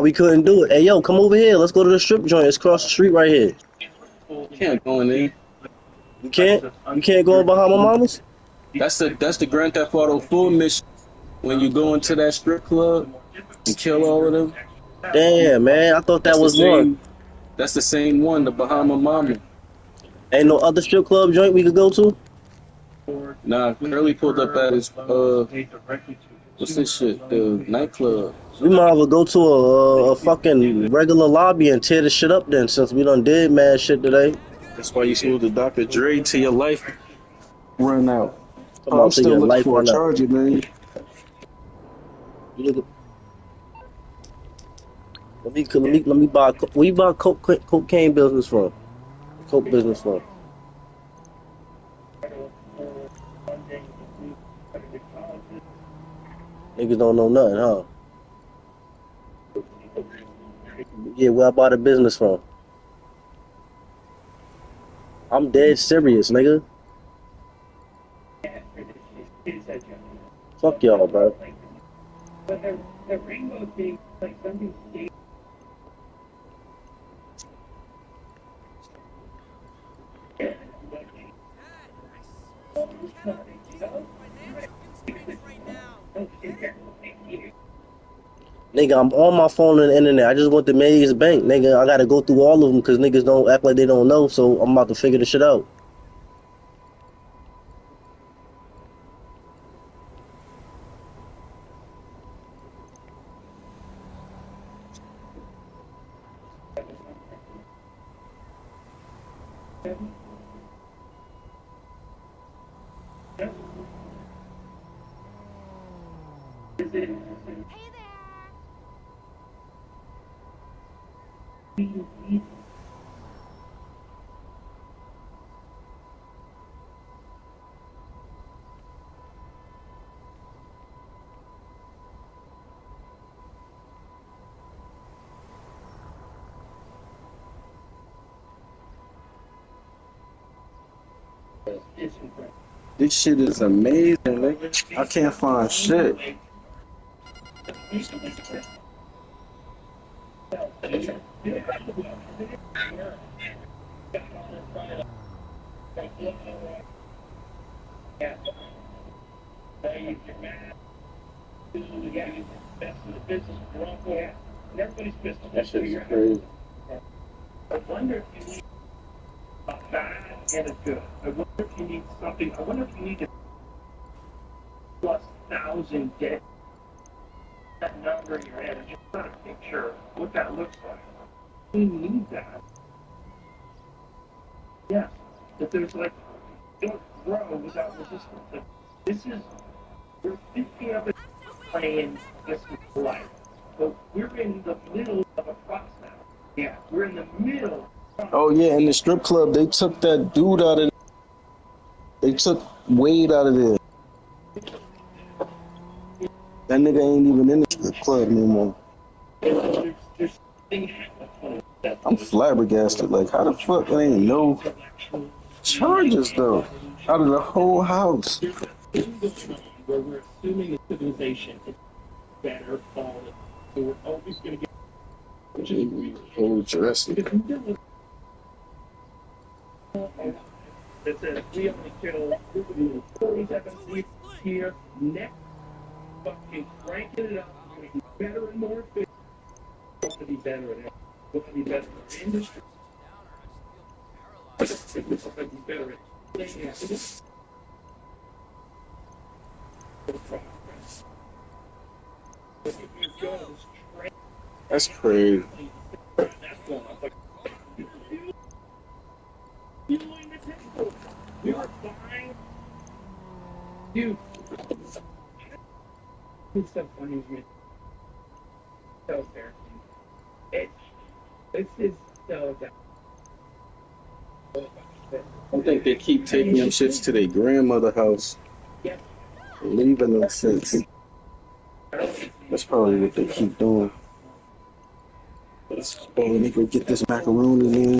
We couldn't do it. Hey, yo, come over here. Let's go to the strip joint. It's across the street right here. Can't go in there. You can't? You can't go behind my mama's? That's the Grand Theft Auto 4 mission when you go into that strip club and kill all of them. Damn, man. I thought that That's the was one. same. That's the same one, the Bahama Mama. Ain't no other strip club joint we could go to? Nah, Curly pulled up at his what's this shit? The nightclub. We might as well go to a fucking regular lobby and tear the shit up then, since we done did mad shit today. That's why you supposed to Dr. Dre till your life run out. I'm Oh, I'm about to still your looking life for a right now. charger, man. You look let me buy. Where you buy cocaine business from? Coke business from? Niggas don't know nothing, huh? Yeah, where I buy the business from? I'm dead serious, nigga. Fuck y'all, bro. Nigga, I'm on my phone and the internet. I just went to Maze Bank, nigga. I gotta go through all of them because niggas don't act like they don't know. So I'm about to figure this shit out. This shit is amazing, nigga. I can't find shit. That shit is crazy. Oh yeah, in the strip club, they took that dude out of. They took Wade out of there. That nigga ain't even in the strip club anymore. I'm flabbergasted. Like, how the fuck there ain't no charges though out of the whole house? Whole Jurassic. That's crazy. I think they keep taking them shits to their grandmother house, leaving them shits. That's probably what they keep doing. Oh, let me go get this macaroni, man.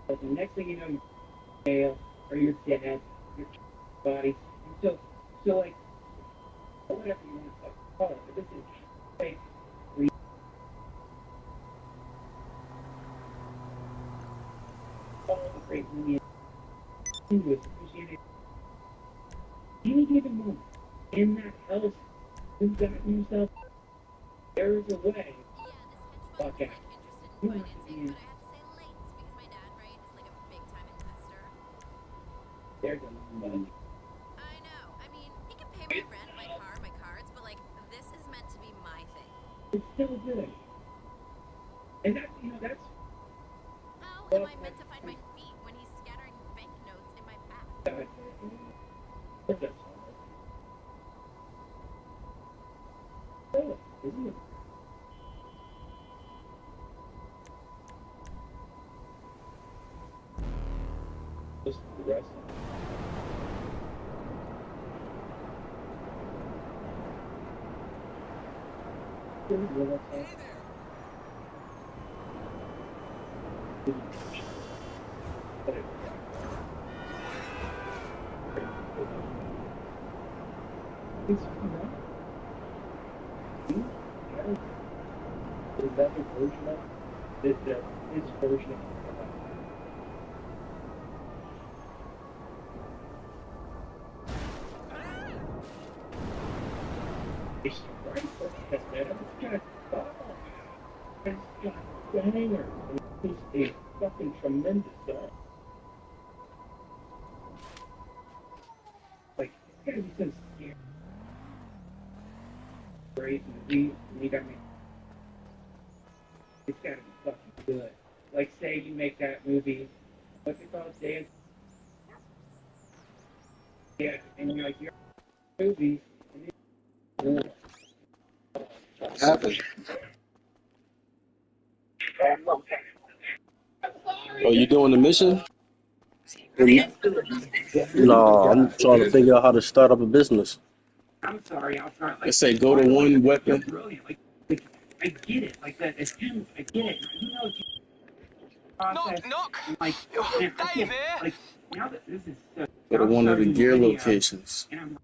But the next thing you know, you're male or you're dead, your body. And so like, whatever you want to call it, but this is like, all the great movie was appreciated any given moment. In that hell's you've gotten yourself, there's a way. Yeah, this hedge fund Fuck was out. like interested in You want to financing, be in but I have to say late because my dad, right, is like a big time investor. there's a money. I know. I mean, he can pay my rent, my car, my cards, but like this is meant to be my thing. It's still good. And that's, that's How am what I meant to find my feet when he's scattering banknotes in my path? isn't it? Listen to the rest of it. It's, is that the version of his version of it's right for that man. It's got it's got banger. It's a fucking tremendous song. Like it's gotta be some scary great movie and you got me it's gotta be fucking good. Like say you make that movie what's it called? Dance yeah, and you're like your movie and it's Happened. Oh, you doing the mission? No, I'm trying to figure out how to start up a business. I'm sorry, I'll try. Let's say go to one You're weapon. brilliant. Like I get it. Like that attempt, I get it. You know, process. Knock! And like, Oh, man, I Dave can't. here! Like now that this is so. Go to I'm one of the starting the gear video, locations. and I'm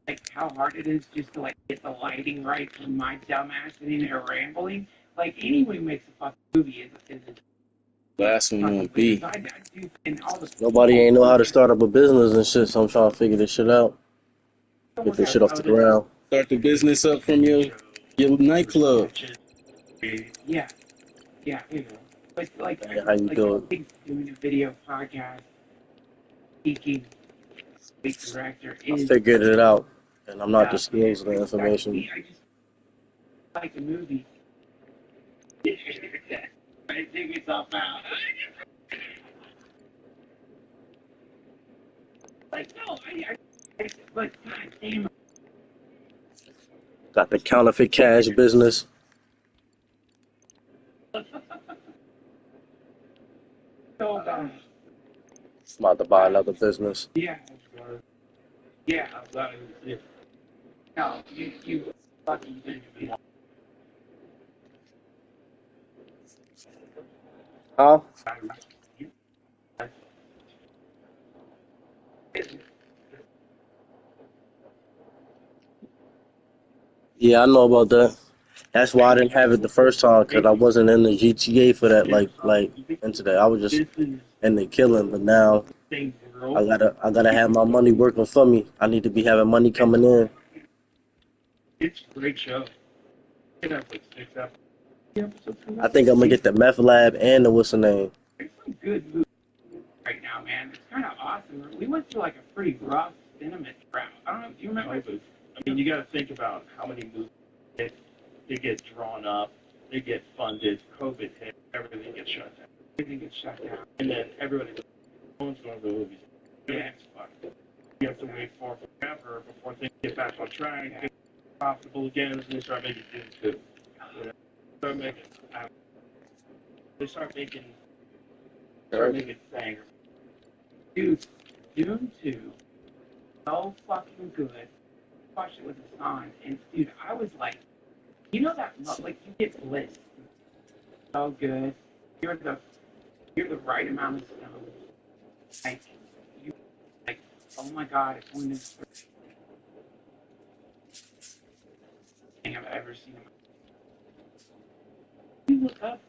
like, how hard it is just to like get the lighting right from my dumbass sitting there rambling. Like anyone who makes a fucking movie is Last one fucking on weird. B. So I do, and all the Nobody ain't know how to start up a business and shit, so I'm trying to figure this shit out. Get this shit off the ground. Start the business up from your nightclub. yeah, yeah, you know. But like, Hey, how you like do it? doing a video podcast, speaking, big director I is figured it out, and I'm not stuff, man. disclosing the Like, information. I just like the movie. I take myself out. Like, no, but god damn Got the counterfeit cash business. it. So bad. I'm about to buy another business. Yeah, yeah, I'm glad it was it. No, you fucking did me. Huh? Yeah, I know about that. That's why I didn't have it the first time, because I wasn't in the GTA for that, like into that. I was just in the killing, but now I gotta have my money working for me. I need to be having money coming in. It's a great show. It has like 6 episodes. I think I'm gonna get the meth lab and the what's the name. It's some good movies right now, man. It's kind of awesome. We went through like a pretty rough cinnamon drought. I don't know. Do you remember? I mean, you got to think about how many movies they get drawn up, they get funded, COVID hit, everything gets shut down. Everything gets shut down. And then everybody owns going to the movies. Yeah. It's fucked. You have to wait for forever before things get back on track, get profitable again, and they start making Dune 2. You know? They start making bangers. Dude, Dune 2, so fucking good. Watched it with the son, and dude, I was like, you know that, like, you get bliss. So good. You're the you're the right amount of stoned. Like you, like, oh my god, it's one of the thing I've ever seen. You look up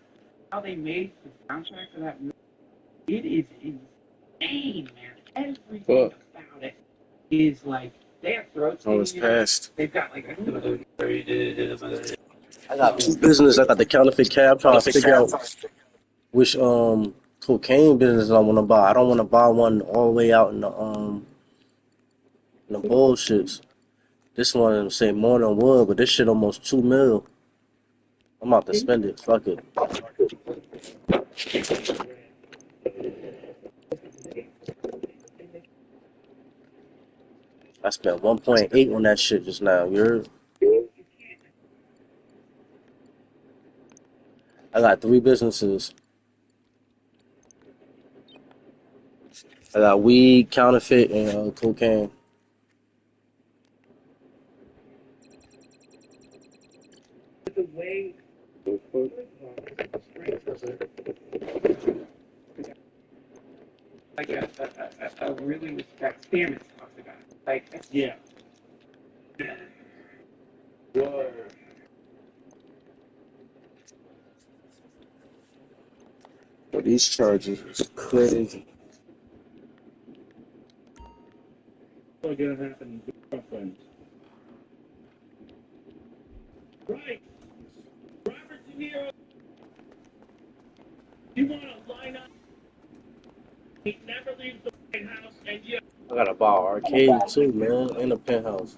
how they made the soundtrack for that movie. It is insane, man. Everything Fuck. about it is like they have throat Oh, it's singing in it. past. They've got like I got two business. I got the counterfeit cab. I'm trying to figure out which cocaine business I want to buy. I don't want to buy one all the way out in the bullshits. This one say more than wood, but this shit almost 2 mil. I'm about to spend it. Fuck it. I spent 1.8 on that shit just now. I got three businesses. I got weed, counterfeit, and cocaine. the way like a really respect Stamets talks about it. Like Yeah. Whoa. But these charges is crazy. What's gonna happen to Brooklyn? Right. Robert De Niro. You want to line up? He never leaves the White House, and you. I gotta buy an arcade too, man, and a penthouse.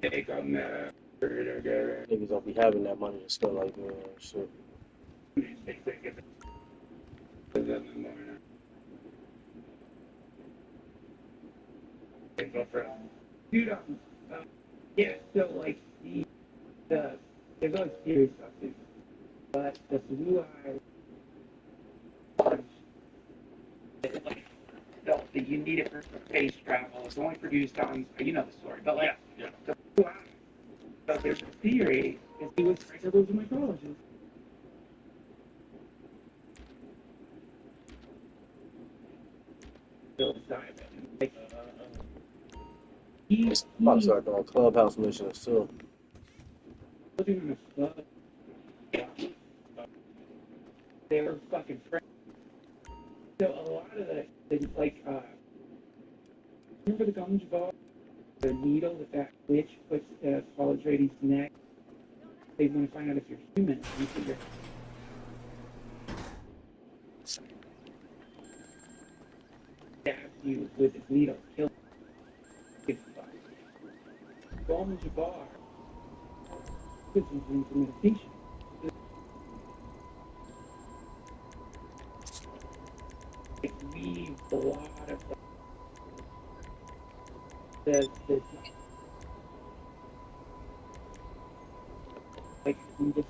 take on the Niggas don't be having that money to spend like that and shit. dude, yeah, so like they're going serious stuff, dude. But the blue eye, like, that you need it for space travel. It's only produced on, you know the story, but like, Yeah. the blue eye. So there's a theory that he was a mycologist. Like, I'm about to start doing clubhouse missions too. living in a club. Yeah. They were fucking friends. So a lot of the things like remember the gums bar, the needle that witch puts college ratings neck. They want to find out if you're human. You figure stabs you with this needle, kills you. Gums bar puts you into meditation. It weaves a lot of the like from this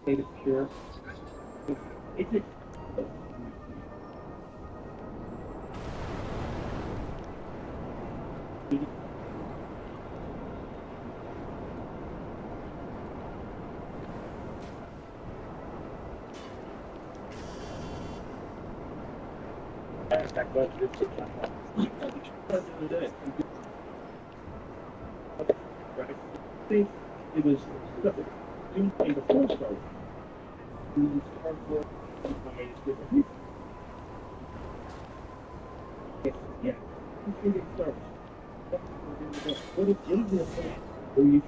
state of pure. It's a That goes to the other day. Right. It was June before started. We start with different people. Yeah. Before they start. What is the where you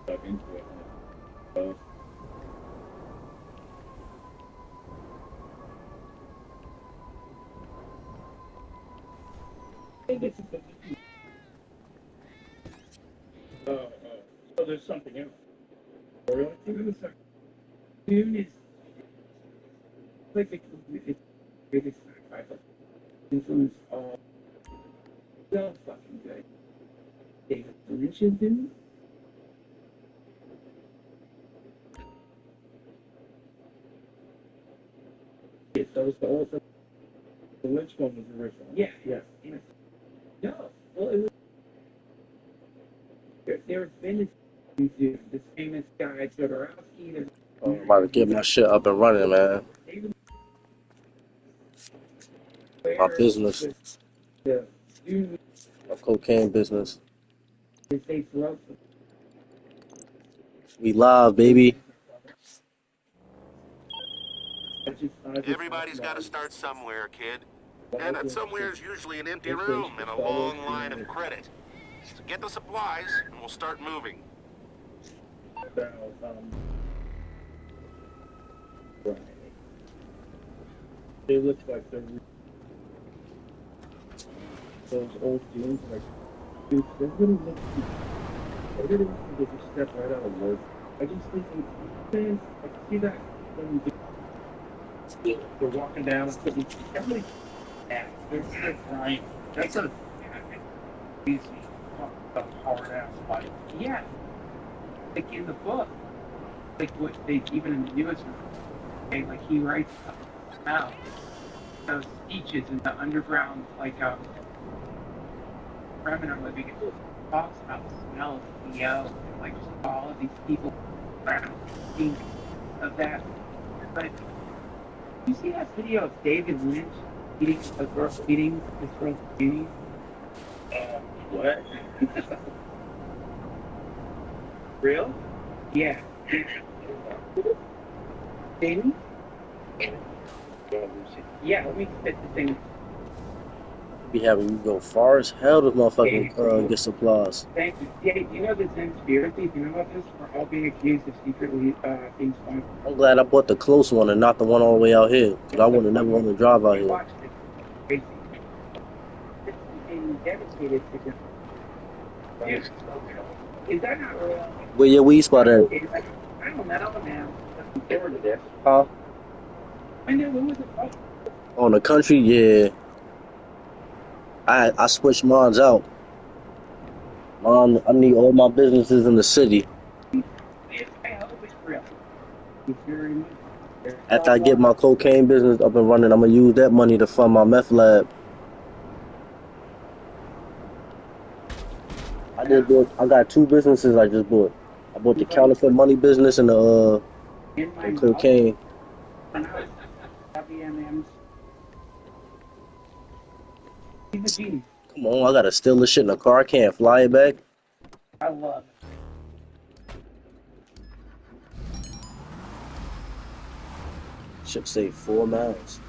stuck into it? This is so there's something else. Really? Dune is like it's really sci-fi, influence all so fucking good. David Lynch is Dune. It's those the whole which one was the original? Yeah, yeah. No, well, it was. There's been this famous guy, Jodorowsky. I'm about to get my shit up and running, man. My business, The dude, my cocaine business. they broke. We live, baby. Everybody's got to start somewhere, kid. And that somewhere is usually an empty room and a long line of credit. So get the supplies, and we'll start moving. They look like those old dudes, like, dude, they're really looking. They really look like they just step right out of work. I just think fans, I see that when they're walking down and putting everybody. They're crying. That's a easy, hard ass fight. Yeah, like in the book, like what they even in the newest one, like he writes out those speeches in the underground, like perimeter living. It talks about the smell of PO, and like just all of these people around think of that. But you see that video of David Lynch eating a girl, eating his girl's bikini? What? Real? Yeah. Jamie? Yeah, let me fit the thing. Be having you go far as hell to motherfucking get supplies. Thank you. Yeah, you know the conspiracy? Do you know about this? We're all being accused of secretly being sponsored. I'm glad I bought the close one and not the one all the way out here, because I would have never wanted to drive out here. Watch this. Crazy. And devastated to them. Is that not real? Where your weed spot at? I don't know, man. Looking forward to this. Huh? I know, when was it? On the country, yeah. I switched mines out. I need all my businesses in the city. I hope it's real. It's very much. After I get my cocaine business up and running, I'm gonna use that money to fund my meth lab. I got two businesses I just bought. I bought the counterfeit money business and the cocaine. Come on, I gotta steal this shit in the car. I can't fly it back. I love it. Should say 4 miles.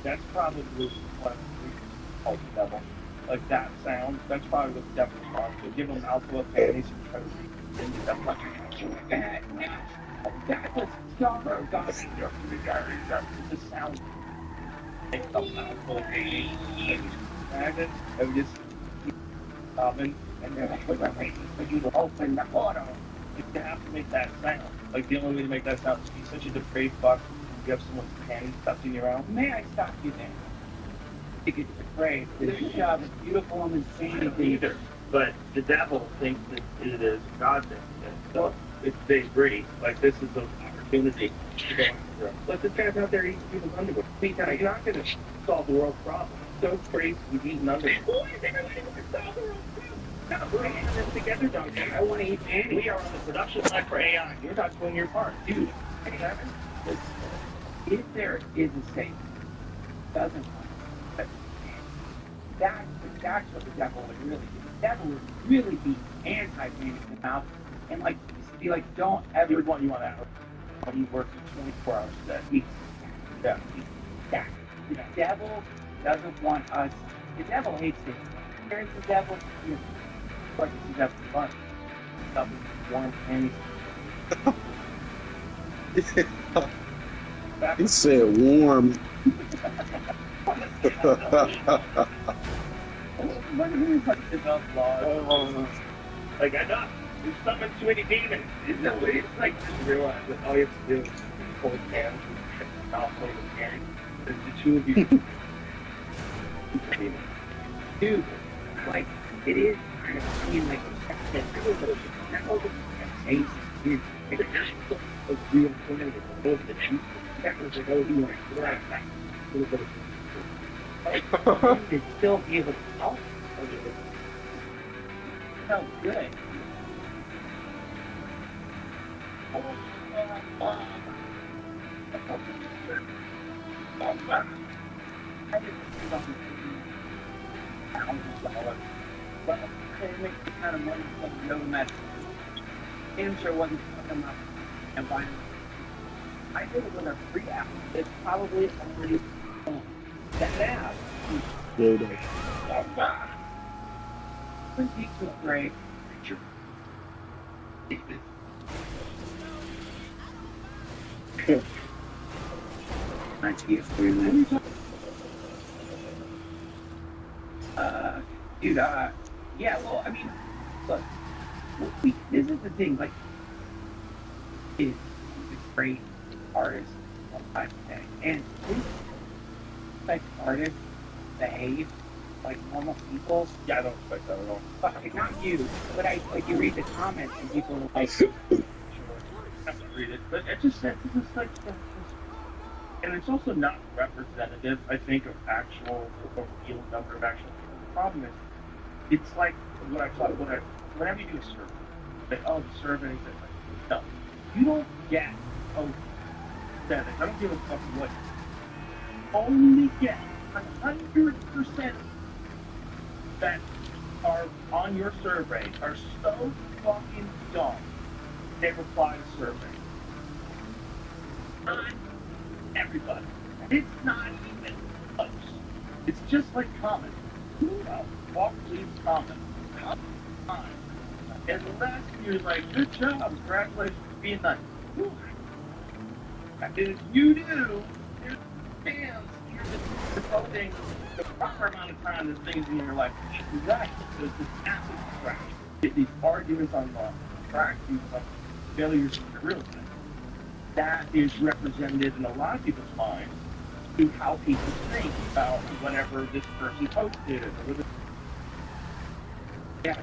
That's probably what called the devil. Like that sound, that's probably what the devil wants to give them a mouthful of panties and try to read into them like that was summer, God. The sound like a mouthful of panties. Imagine it would just keep sobbing and then like you open the portal. You have to make that sound. Like the only way to make that sound is to be such a depraved fuck. You have someone's panties stuffed in your mouth. May I stop you there? I think it's depraved. This job is beautiful and insane. Either. But the devil thinks that it is God thing. So it's they agree. Like this is an opportunity to go after. But this guy's out there eating people's underwear. You're not going to solve the world's problem. So crazy with eating underwear. Who is everybody going to solve the world's problem? No, we're handing this together, Doug. I want to eat panties. We are on the production line for AI. You're not doing your part. Dude, if there is a Satan, doesn't want it. That's what the devil would really do. The devil would really be anti-painting the mouth and like be like, don't ever. He would want you on that. You work 24 hours a day. Yeah. Exactly. The devil doesn't want us. The devil hates it. There's the devil. You know, like the devil's fun. Stuff with warm panties. He said warm. Like I know, there's something too many demons. It's like just realize that all you have to do is hold hands and not play with hands. There's the two of you. Dude, like it is kind of. I mean, like real players. Those are the cheap. That was like, oh, you want to still be able to help. It felt good. I didn't think about $1,000, but I make the kind of money from knowing that answer wasn't fucking up and buying. I did it with a free app. It's probably already gone. That app. Yo, though. Twin Peaks was great. Dude, yeah, well, I mean, look, this is the thing, like, is a great artist, I say, and this like artists behave like normal people. Yeah, I don't expect that at all. But not you, but like you read the comments and people are like, sure, I have to read it, but it just says this is like, and it's also not representative, I think, of actual or real number of actual people. The problem is, it's like what I thought. Whenever you do a survey, like, oh, the survey says like, no, you don't get oh, that I don't give a fuck what. Only get 100% that are on your survey are so fucking dumb. They reply to survey. Not everybody. It's not even close. It's just like comments. Walk, leave, comment. Come on. And the last you're like, good job, congratulations for being nice. And if you do, there's fans, you're just devoting the proper amount of time to things in your life. Right. There's this absolute crash. These arguments on track, these failures in your real life. That is represented in a lot of people's minds to how people think about whatever this person posted. Yeah,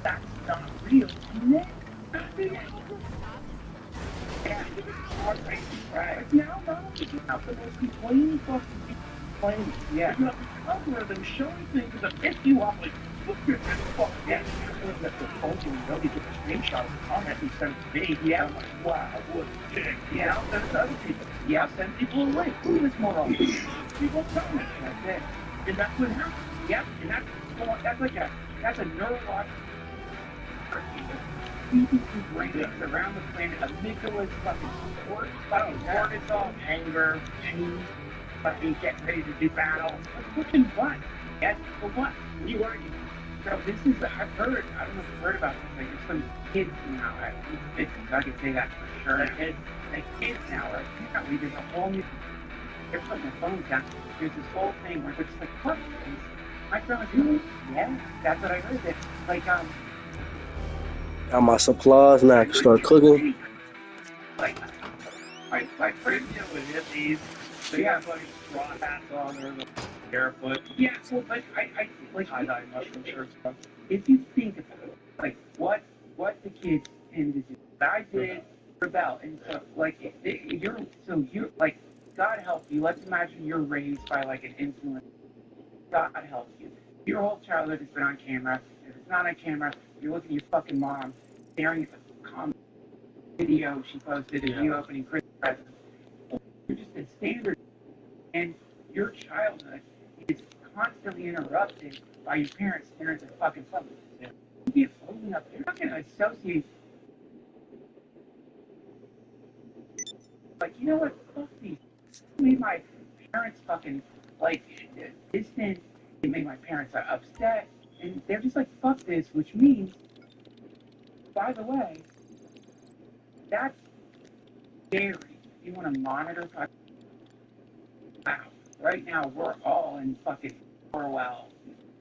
that's not real. Yeah. Right. Now, you have the most complaining fucking complaining. Yeah. You have the algorithm showing things that piss you off. Like, look at this fuck. Yeah. That the phone can really get a screenshot of the comment and send it to me. Yeah. I'm like, wow, what a dick. Yeah. I'll send it to other people. Yeah. I'll send people a link. Look at this moron. People comment. That's it. And that's what happens. Yep. And that's like that's a neurological brain around the planet, amygdala is fucking cortisol, anger, pain, fucking getting ready to do battle. Fucking what? Yes, for what? You are. So this is, I've heard, I don't know if you've heard about this, like there's some kids now, I can say that for sure. Kids now are apparently there's a whole new, they're putting their phones down. There's this whole thing where they're just like, what? My friend was really, yeah, that's what I heard. That, like, Got my supplies now. I can start cooking. like my friend here with hippies, they have like straw hats on or the barefoot. Yeah, well, but I like tie-dye mushroom shirts. If you think about it, like what the kids tend to do, I did rebel, and so like you're like God help you. Let's imagine you're raised by like an influence. God help you. Your whole childhood has been on camera. If it's not on camera, you're looking at your fucking mom staring at the comment video she posted of you opening Christmas presents. You're just a standard, and your childhood is constantly interrupted by your parents staring at the fucking phone. Yeah. You get floating up. You're not going to associate. Like, you know what? Fuck these. It made my parents fucking like distant. It made my parents upset, and they're just like, fuck this, which means, by the way, that's scary. You want to monitor. Wow. Right now, we're all in fucking Orwell,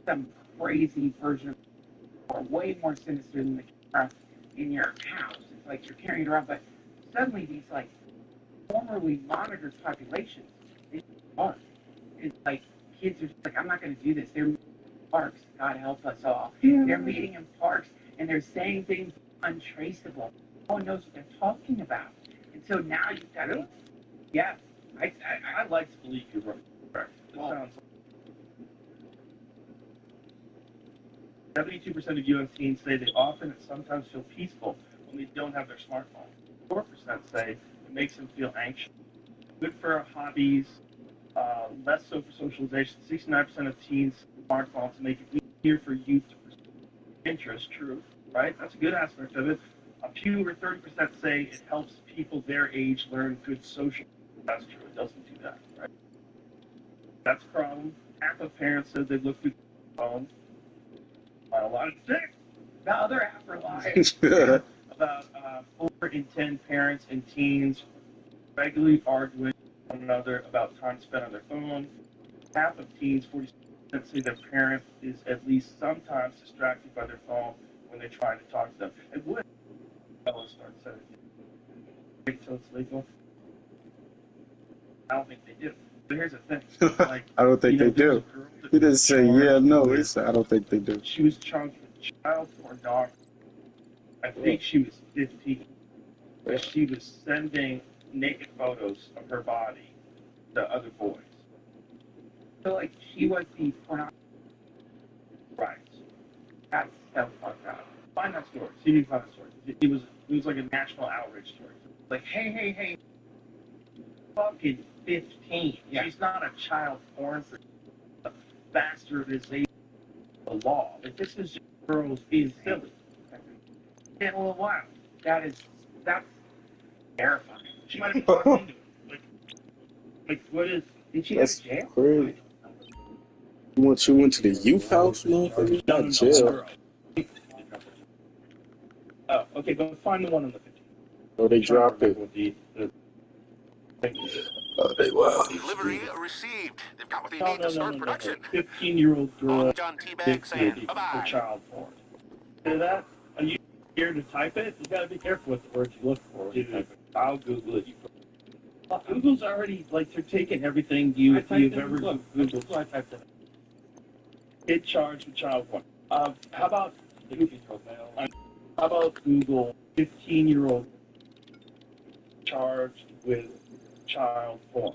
some crazy version of or way more sinister than the camera in your house. It's like you're carrying it around, but suddenly these like formerly monitored populations, they are. It's like kids are just like, I'm not going to do this. They're meeting in parks. God help us all. Yeah. They're meeting in parks. and they're saying things untraceable. No one knows what they're talking about. And so now you've got to, yeah, I like to believe you're right. It sounds 72% of U.S. teens say they often and sometimes feel peaceful when they don't have their smartphone. 4% say it makes them feel anxious. Good for hobbies, less so for socialization. 69% of teens' smartphones make it easier for youth to pursue interest. True, right? That's a good aspect of it. A few over 30% say it helps people their age learn good social. That's true. It doesn't do that, right? That's a problem. Half of parents said they look through their phone. A lot of sick. the other half are lying. About 4 in 10 parents and teens regularly arguing with one another about time spent on their phone. Half of teens, 40%, say their parent is at least sometimes distracted by their phone when they're trying to talk to them. And would fellows start setting wait until it's legal? I don't think they do. But here's the thing. Like, I don't think they there was do. a girl that He didn't was say yeah, no. charged He said I don't think they do. she was charged with child pornography. I think she was 15. But she was sending naked photos of her body to other boys. So, like, she was the pornography. Right. That's so fucked up. Find that story. See if you can find that story. It was like a national outrage story. Like, hey, fucking 15. Yeah. She's not a child porn for a bastardization of the law. Like, this is just girls being silly. And a little wild. That's terrifying. She might have talked into it. Like, what is... Did she go That's to jail? crazy. You went to the youth house, motherfucker? No, Not jail. girl. Oh, okay, but find the one on the 15. Oh, they dropped it. Oh, they wow. Delivery received. They've got what they No, need to start production. 15-year-old girl On John T-Bag saying for bye-bye. child porn. Hear that? Are you scared to type it? You gotta be careful with the words you look for. When you type it. I'll Google it. Google's already, like, they're taking everything you've ever Googled. So I typed it. Kid charged with child porn. How about Google 15-year-old charged with child porn?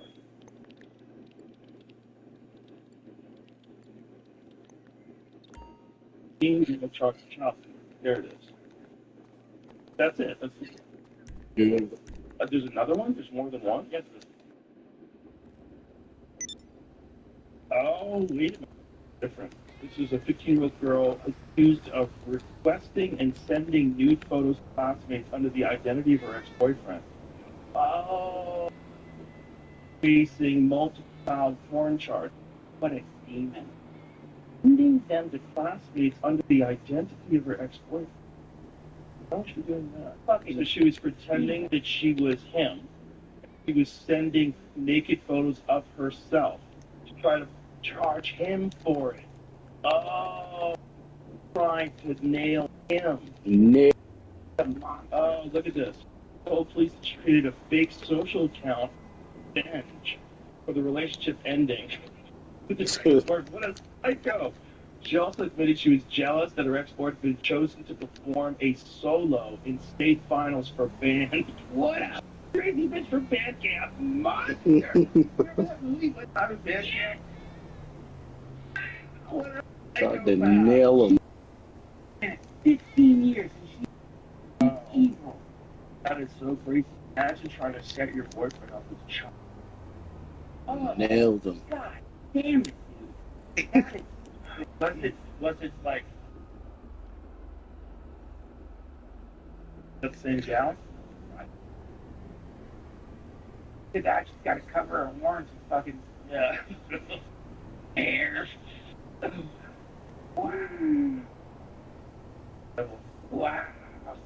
Teen charged with child porn. There it is. That's it. There's another one? There's more than one? Yes. Oh, wait a minute. Different. This is a 15-year-old girl accused of requesting and sending nude photos to classmates under the identity of her ex-boyfriend. Oh. Facing multiple child porn charges. What a demon. Sending them to classmates under the identity of her ex-boyfriend. Why was she doing that? So she was pretending that she was him. She was sending naked photos of herself to try to charge him for it. Oh, trying to nail him. Oh, look at this. Told police that she created a fake social account revenge for the relationship ending. What a psycho. She also admitted she was jealous that her ex-boyfriend had been chosen to perform a solo in state finals for band. What a crazy bitch for band camp. Monster. Remember that movie? What time of band camp? What a Tried to nail him. 15 years and she's evil. That is so crazy. Imagine trying to set your boyfriend up with a child. Oh, Nailed him. God damn it, dude. That is Was it like the same gal? that. She's got to cover her horns with fucking Yeah. hair. Wow. Wow.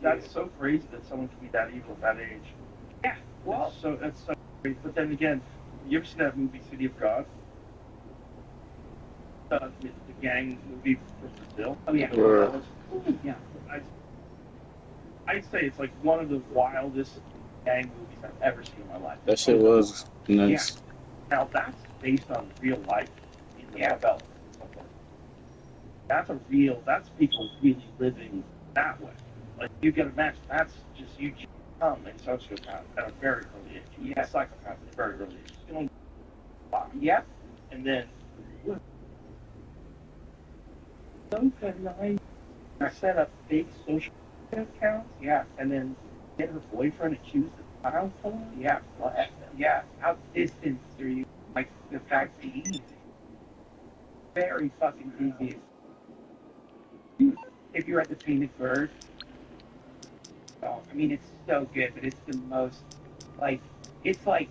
That's so crazy that someone can be that evil at that age. Yeah, well, That's so crazy. But then again, you ever seen that movie City of God? The gang movie from Brazil. oh yeah. Right. Yeah. I'd say it's like one of the wildest gang movies I've ever seen in my life. That shit was nice. Now that's based on real life in the novella. That's people really living that way. Like you can imagine, that's just you become a sociopath at a very early age. You a psychopath at a very early age. You don't Yep. and then I set up fake social accounts. Yeah. And then get her boyfriend accused of child porn. Yeah. Well, yeah. How distant are you? Like the fact that he's very fucking devious. If you're at the Painted Bird, oh, I mean, it's so good, but it's the most like it's like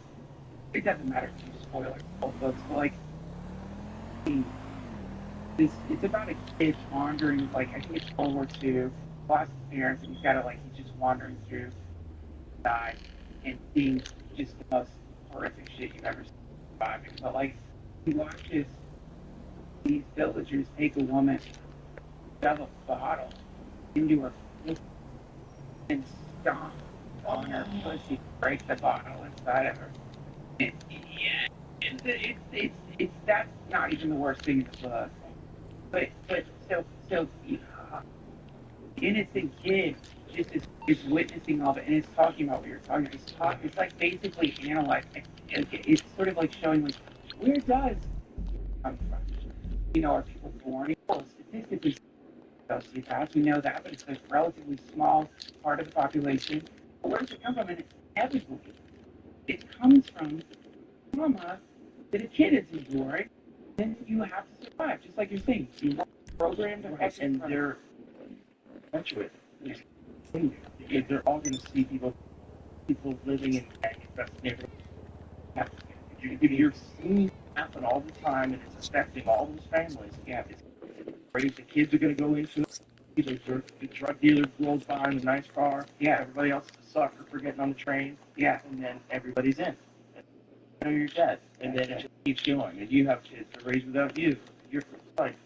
it doesn't matter if you spoil it, all books, but like it's about a kid wandering, like I think it's World War II, lost his parents, and he's got to like he's just wandering through die and seeing just the most horrific shit you've ever seen. But like he watches these villagers take a woman, shove a bottle into her face and stomp on her pussy, break the bottle inside of her. Yeah, it's that's not even the worst thing in the book. But so innocent kid just is witnessing all of it and it's talking about what you're talking about. It's like basically analyzing. It's sort of like showing like where does it come from? You know, are people born equal? Statistically, sociopaths, we know that, but it's a relatively small part of the population. But where does it come from? And it's inevitably it comes from trauma that a kid is enduring. Then you have to survive, just like you're saying. You are programmed to Right. And they're eventually they're all going to see people living in gang infested neighborhoods. If you're seeing it happen all the time and it's affecting all those families, yeah, it's great. The kids are going to go into the drug dealer rolls by in a nice car. Yeah. Everybody else is a sucker for getting on the train. Yeah. And then everybody's in. And you're dead. And then it just keeps going. And you have kids to raise without you. You're like,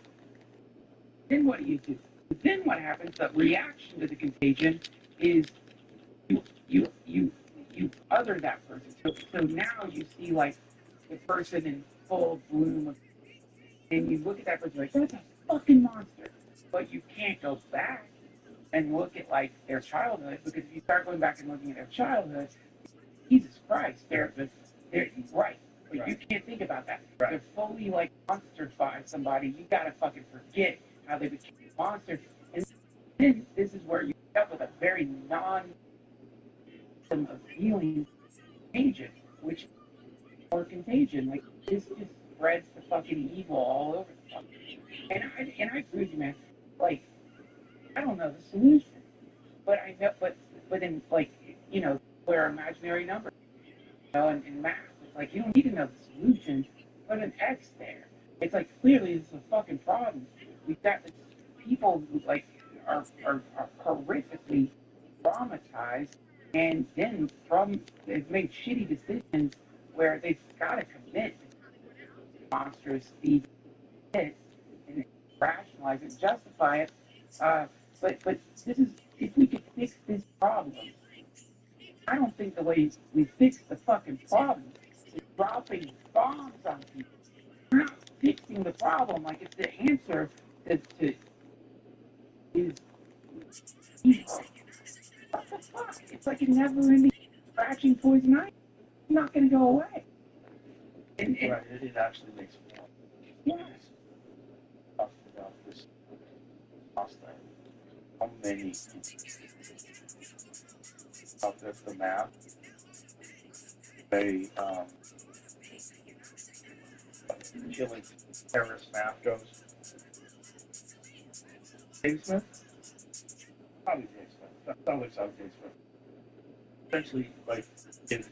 then what do you do? Then what happens? The reaction to the contagion is you other that person. So now you see like the person in full bloom, and you look at that person like that's a fucking monster. But you can't go back and look at like their childhood because if you start going back and looking at their childhood, Jesus Christ, they're right. But you can't think about that. Right. They're fully like monstered by somebody. You gotta fucking forget how they became monsters. And then this is where you end up with a very non of healing contagion, which is more contagion. Like this just spreads the fucking evil all over the fuck. And I agree with you, man. Like I don't know the solution, but I know, but in like where imaginary numbers, in math, it's like you don't need to know the solution. Put an X there. It's like clearly this is a fucking problem. We've got this, people who like are horrifically traumatized, and then from they've made shitty decisions where they've got to commit monstrous deeds and rationalize it, justify it. But this is if we could fix this problem. I don't think the way we fix the fucking problem is dropping bombs on people. We're not fixing the problem. Like if the answer to is evil, what the fuck? It's like a never-ending scratching poison ivy. It's not going to go away. And right, it actually makes me yeah, tough about this cost thing. How many out there the math they killing terrorist math goes Dave Smith? Probably Dave Smith. That's always how Dave Smith. Essentially, like if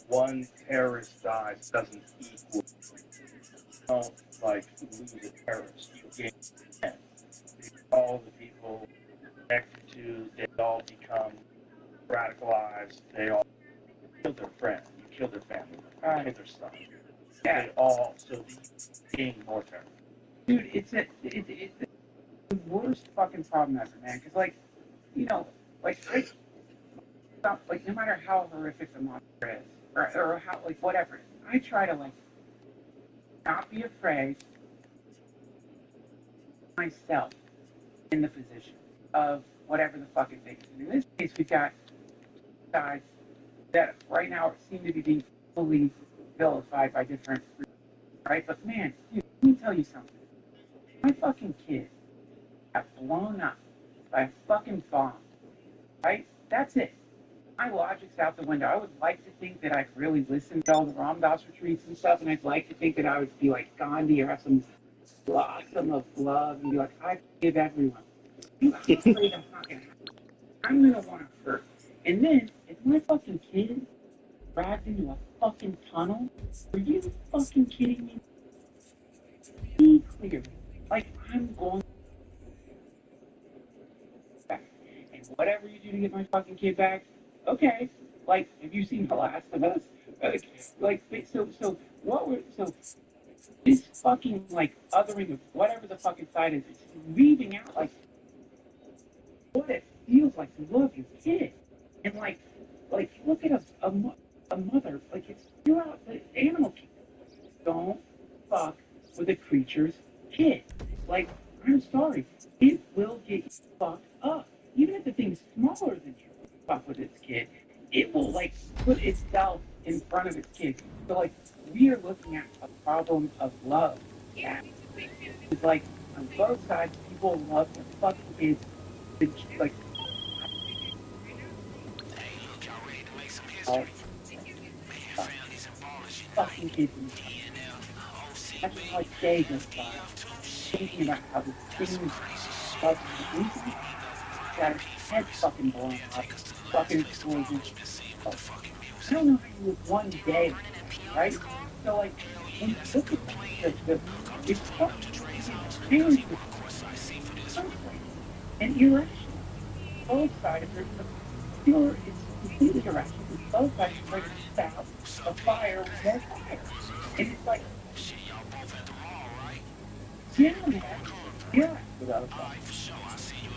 one terrorist dies, it doesn't equal. You don't like lose a terrorist. You gain 10. All the people connected to, they all become radicalized. They all kill their friend. You kill their family. You kill their son. yeah, They all so you gain more terror. dude, it's the worst fucking problem ever, man. Because like like like no matter how horrific the monster is, or how like whatever, I try to like not be afraid myself in the position of whatever the fucking thing is. And in this case, we've got guys that right now seem to be being fully vilified by different groups, right? But man, dude, let me tell you something. My fucking kid got blown up by a fucking bomb, right? That's it. My logic's out the window. I would like to think that I've really listened to all the Ram Dass retreats and stuff, and I'd like to think that I would be like Gandhi or have some blossom of love and be like, I forgive everyone. I'm afraid I'm not gonna. I'm gonna want to hurt. And then, if my fucking kid dragged into a fucking tunnel, are you fucking kidding me? Be clear. Like, I'm going back. And whatever you do to get my fucking kid back, okay. Like, have you seen The Last of Us? Like, so what were, so this fucking, like, othering of whatever the fucking side is, it's leaving out, like, what it feels like to love your kid. And, like look at a mother, like, it's, you're out, the animal kid. Don't fuck with a creature's kid. Like, I'm sorry, it will get you fucked up. Even if the thing's smaller than you, fuck with its kid, it will like put itself in front of its kid. So like, we are looking at a problem of love. Yeah, it's like on both sides, people love their fucking kids. Like, all fucking kids in the imagine how a day goes by thinking about how this thing fucking recently got its head fucking blown up, fucking explosion. Oh, I don't know how you live one day, right? So like when you look at the it's fucking parents with conflict and irrational. Both sides are pure, it's completely irrational because both sides are trying to put out a fire with more fire. And it's like, yeah, man, yeah, without a fire.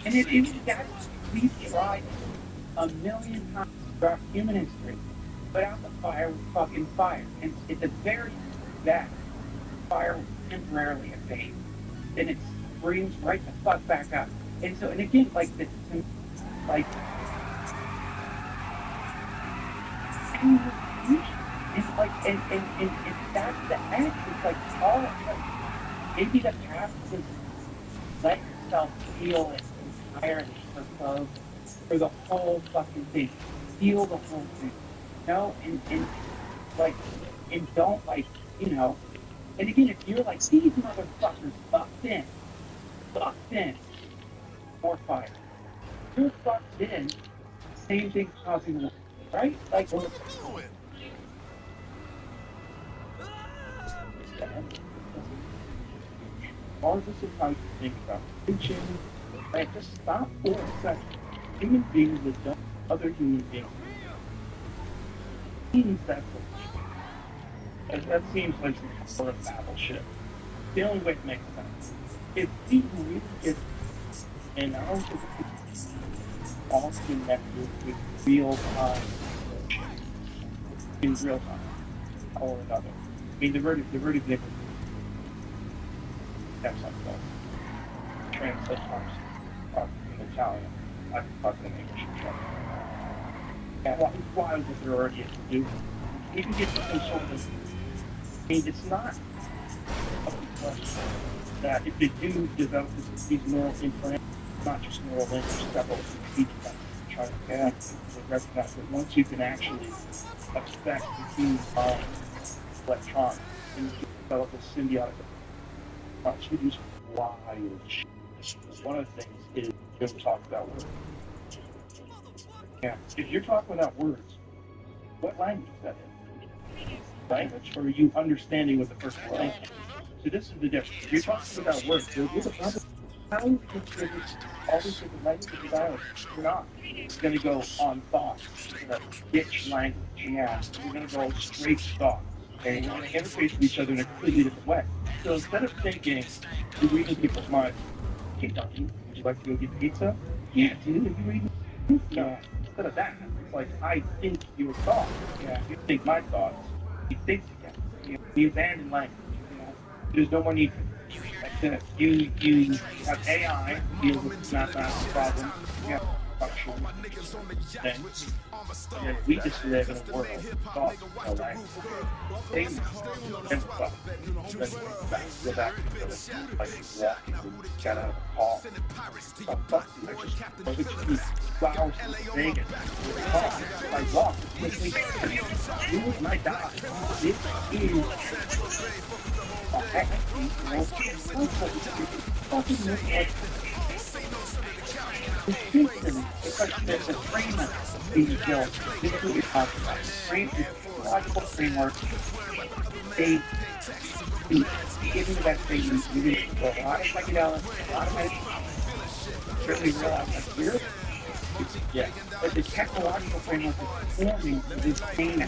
And that's we've tried a million times throughout human history. Put out the fire with fucking fire. And at the very best, fire will temporarily abate. Then it springs right the fuck back up. And so, and again, like the like and like and that's the act. It's like all like maybe the path is let yourself feel it entirely for both for the whole fucking thing. Feel the whole thing. You know, and like and don't like, you know, and again if you're like these motherfuckers fucked in, more fire. You're fucked in, same thing causing war. Right? Like regardless of how you think about preaching, like just stop for a second. Human beings that don't other human beings seems that that seems like some sort of battleship. The only way it makes sense. If people really get and I don't think all connected with real time in real time or another. I mean they've already been have some stuff. Translate parts in Italian. I can talk in English and stuff. And why was there already to do? You can get some sort of I mean it's not a question that if they do develop these neural implants, not just neural links, several speech trying to get to recognize that once you can actually affect the human mind electronics and you can develop a symbiotic approach, you use wild shit. One of the things is you talk about words. Yeah, if you're talking about words, what language is that in? Language, or are you understanding what the person is saying? So this is the difference. If you're talking about words, you're probably how you consider all these different languages and dialects. You're not. It's going to go on thoughts. You're going to ditch language. Yeah. You're going to go straight thoughts. Okay. You're going to interface with each other in a completely different way. So instead of thinking, you're reading people's minds, hey, Ducky, would you like to go get pizza? Yeah, dude, are you reading? No. Instead of that, it's like, I think your thoughts. Yeah. You think my thoughts. You think together. You abandon language. You know? There's no more need for like You have AI deal with mathematical problems, yeah, structure, things, and then we just live in a world of thoughts, no language. They and fuck. Then go back to the like walking when you got out of the car. Oh fuck you! I just drove it to 2 hours to Vegas with a car. If I walk quickly, you and I die. This is I think fucking look like the system. It's like the framework being built. This is what you're talking about. Frame is logical framework. They give me that statement. You need a lot of psychedelics, a lot of medication. Certainly realize like you're yeah. But the technological framework is forming this pain.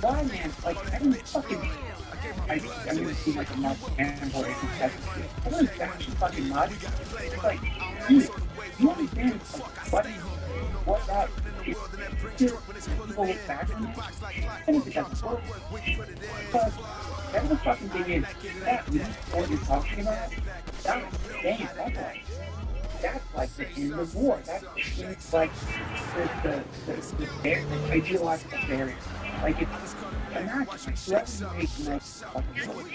Why, man? Like, I didn't fucking. I've never seen like a mud and or anything like that. I went back to fucking mud. It's like, dude, you understand what that is? People look back on it, and if it doesn't work, because whatever the fucking thing is, that means what you're talking about, that's like the end of war. That's like the ideological barrier. Like it's imagine like whoever you make nice fucking work.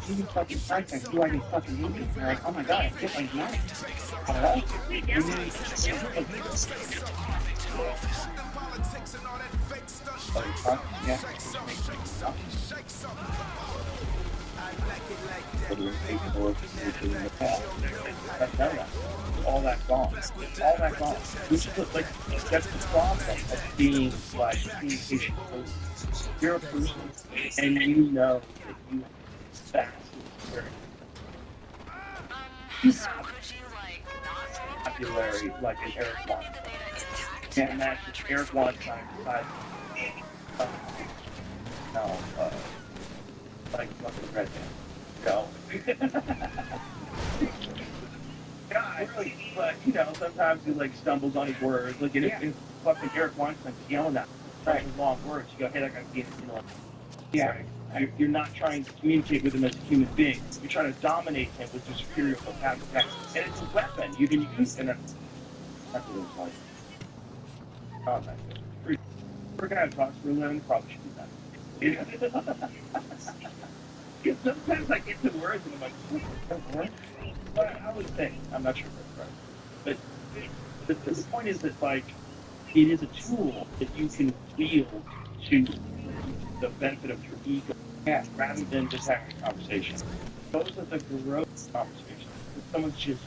You can fucking Franklin, who I can fucking hate you. You're like, oh my god, I feel like nice. Hello? Yeah. All that gone. All that gone. Which is like that's the problem of being like communication coach. You're a person and you know that you have fast experience. You have popularity like an Eric Weinstein. Can't imagine Eric Weinstein decides no, like fucking red man. Go. Yeah, really, but you know, sometimes he like stumbles on his words. Like if fucking Eric Weinstein's yelling at him, long words, you go, hey, that guy's being, you know, yeah. You're not trying to communicate with him as a human being. You're trying to dominate him with your superior vocabulary, and it's a weapon you can use. And that's what it was like. Oh, that's it. For a guy who talks for a living, probably should do that. Because sometimes I get the words and I'm like, what word? But I would think, I'm not sure if that's right. But the point is that, like, it is a tool that you can wield to the benefit of your ego, rather than just having a conversation. Those are the gross conversations. Someone's just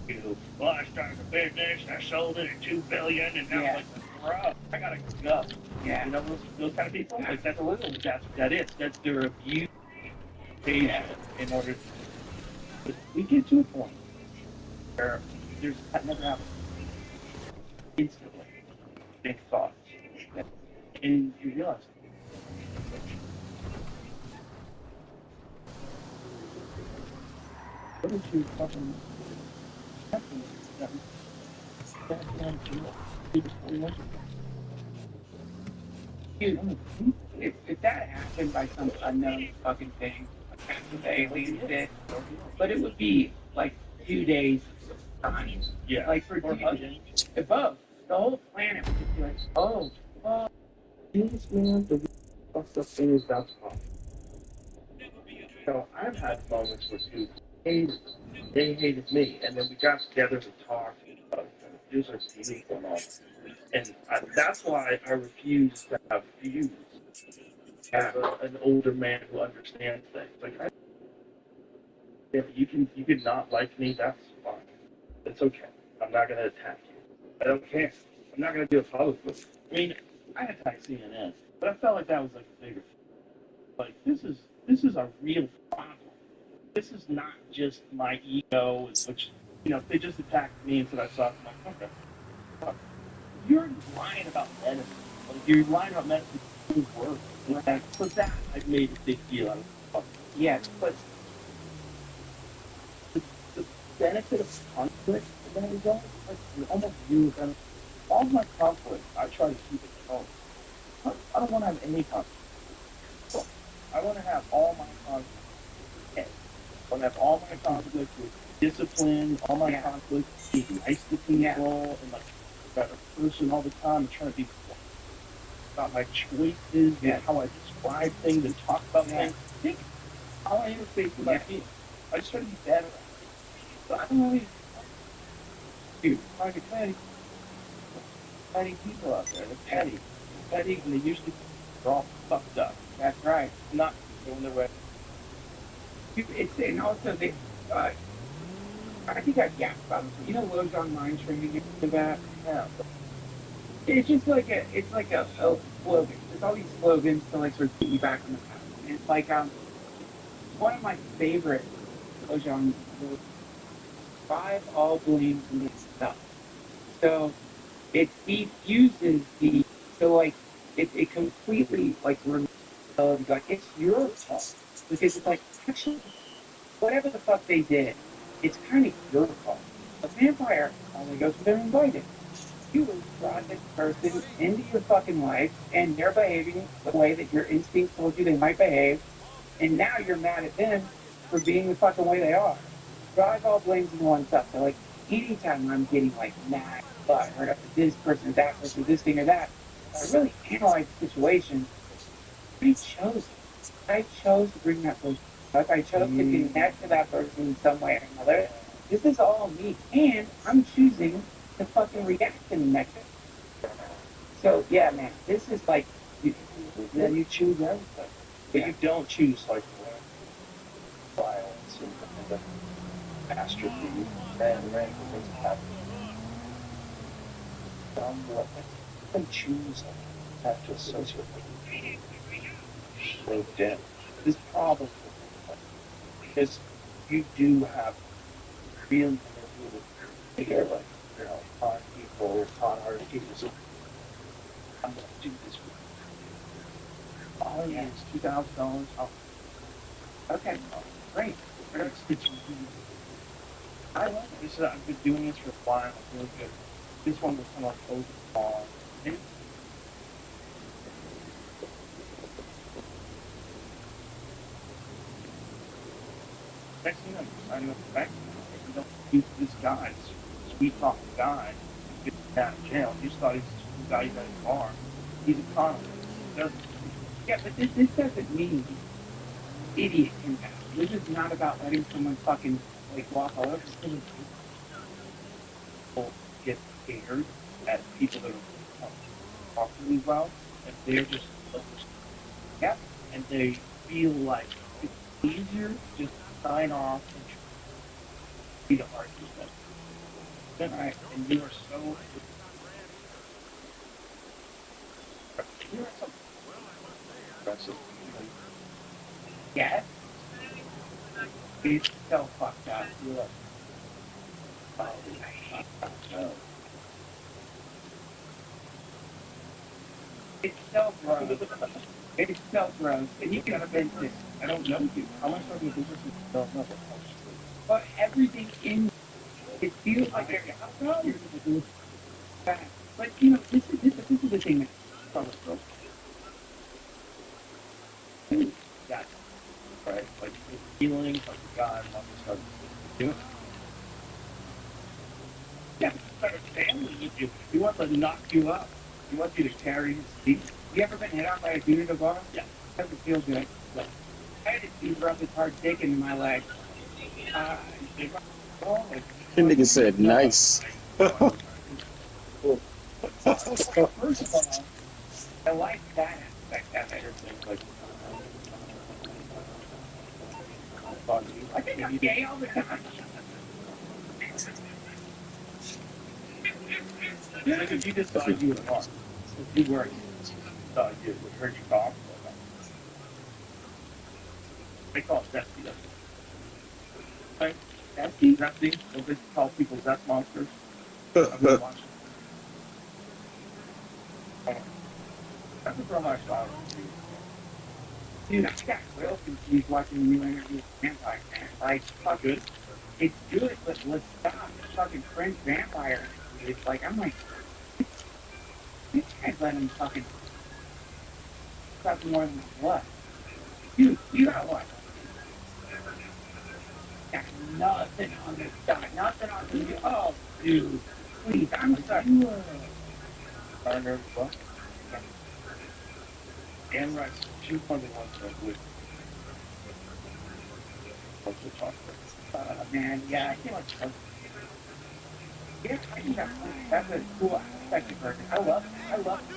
you, well, I started a business, I sold it at $2 billion, and now like, bro, I gotta go. Yeah. You know those kind of people? Like that's what that is. That's their abuse in order to we get to a point where there's that never happens instantly. Think thoughts. And you realize what did you fucking Dude, if that happened by some unknown fucking thing, like the aliens did, but it would be like 2 days time. Yeah. Like for above, the whole planet would just be like, oh, this man, the fucked up thing is about to happen. So I've had moments where dudes hated, they hated me, and then we got together and talked. These are beautiful moments. And that's why I refuse to have views as an older man who understands things. Like, if you can not like me, that's fine. It's okay. I'm not going to attack you. I don't care. I'm not going to do it publicly. I mean, I attacked CNN, but I felt like that was like a bigger. Like this is a real problem. This is not just my ego, which you know, if they just attacked me and said I saw, I'm like, okay. You're lying about medicine. Like, you're lying about medicine. Work. Like, for that, I've made a big deal out of it. Yeah, but the benefit of conflict that is almost you kind of all my conflict, I try to keep it home. I don't want to have any conflict. I want to have all my conflict. I want to have all my conflict with discipline, all my conflict being nice to people, and like a better person all the time, and trying to be about my choices and how I describe things and talk about things. I think how I interface with my people. I just try to be better at it. But I don't really, dude, private petty people out there. They're petty, and they usually are all fucked up. That's right. Not going their way. It's and also they. Uh, I think I gasped about this. You know, Lowe's online training and that. Yeah. It's just like a slogan. There's all these slogans to like sort of keep you back on the path. And it's like one of my favorite Ojong five all blames in itself. So it defuses the so like it completely like removes like it's your fault because it's like actually whatever the fuck they did, it's kind of your fault. A vampire only goes where they're invited. You brought this person into your fucking life and they're behaving the way that your instincts told you they might behave, and now you're mad at them for being the fucking way they are. Drive all blames in one stuff. So like anytime I'm getting like mad, but hurt up at this person, that person, this thing or that, if I really analyze the situation, I chose it. I chose to bring that person up. I chose to connect to that person in some way or another. This is all me. And I'm choosing to fucking react in the next. So yeah, man, this is like You choose everything. But you don't choose like violence and the catastrophe and random things that happen. What I choose after sociopath lived in is probably because you do have real manipulative fear, like con people, con artists, people say, I'm gonna do this for you. All it is $2,000. Oh, okay, great. it's I love it. I've been doing this for a while. It's really good. This one was kind of like overall. And next thing you know, you're signing up for bank. You don't use this guy, this sweet talking guy, who's getting out of jail. You just thought he was this cool guy you got in the bar. He's a con artist. He doesn't. Yeah, but this doesn't mean idiot impact. This is not about letting someone fucking like walk all over. People get scared at people that are talk really well, and they're just Yep. and they feel like it's easier to just sign off and try to argue with them. Right. And you are so you're so aggressive. Yes. It's so fucked up. You're like, oh, no. It's so gross. It's so gross. And you can admit this. I don't know you. How am I starting a business with you don't know? But everything in it feels like you're bad. But you know, this is the thing that Yeah, right. Like feelings like God wants to start doing. Yeah, but a family with you. He wants to knock you up. He wants you to carry his feet. you ever been hit on by a dude at a bar? Yeah. Doesn't feel good. Yeah. I had a dude rub his hard dick into my leg. That nigga said nice. First of all, I like that aspect of it. Like, I think I'm gay all the time. like if you just saw you in a bar, if you were, saw you, heard you talk, they call it zesty. Right? Zesty. They call people zest monsters. I've been watching. That's a girl I saw. Dude, I got real confused watching you interview vampire man. Like, fuck Good. it's good, but let's stop. It's fucking French vampire. It's like I'm like, let him fucking suck more than my blood. Dude, you got what? Got nothing on this guy. Nothing on this. Oh, dude. Please, I'm sorry. Partner, what? And right, she's one of the ones that would also talk to her. Man, yeah, I feel like yeah, I think that's a cool aspect of her. I love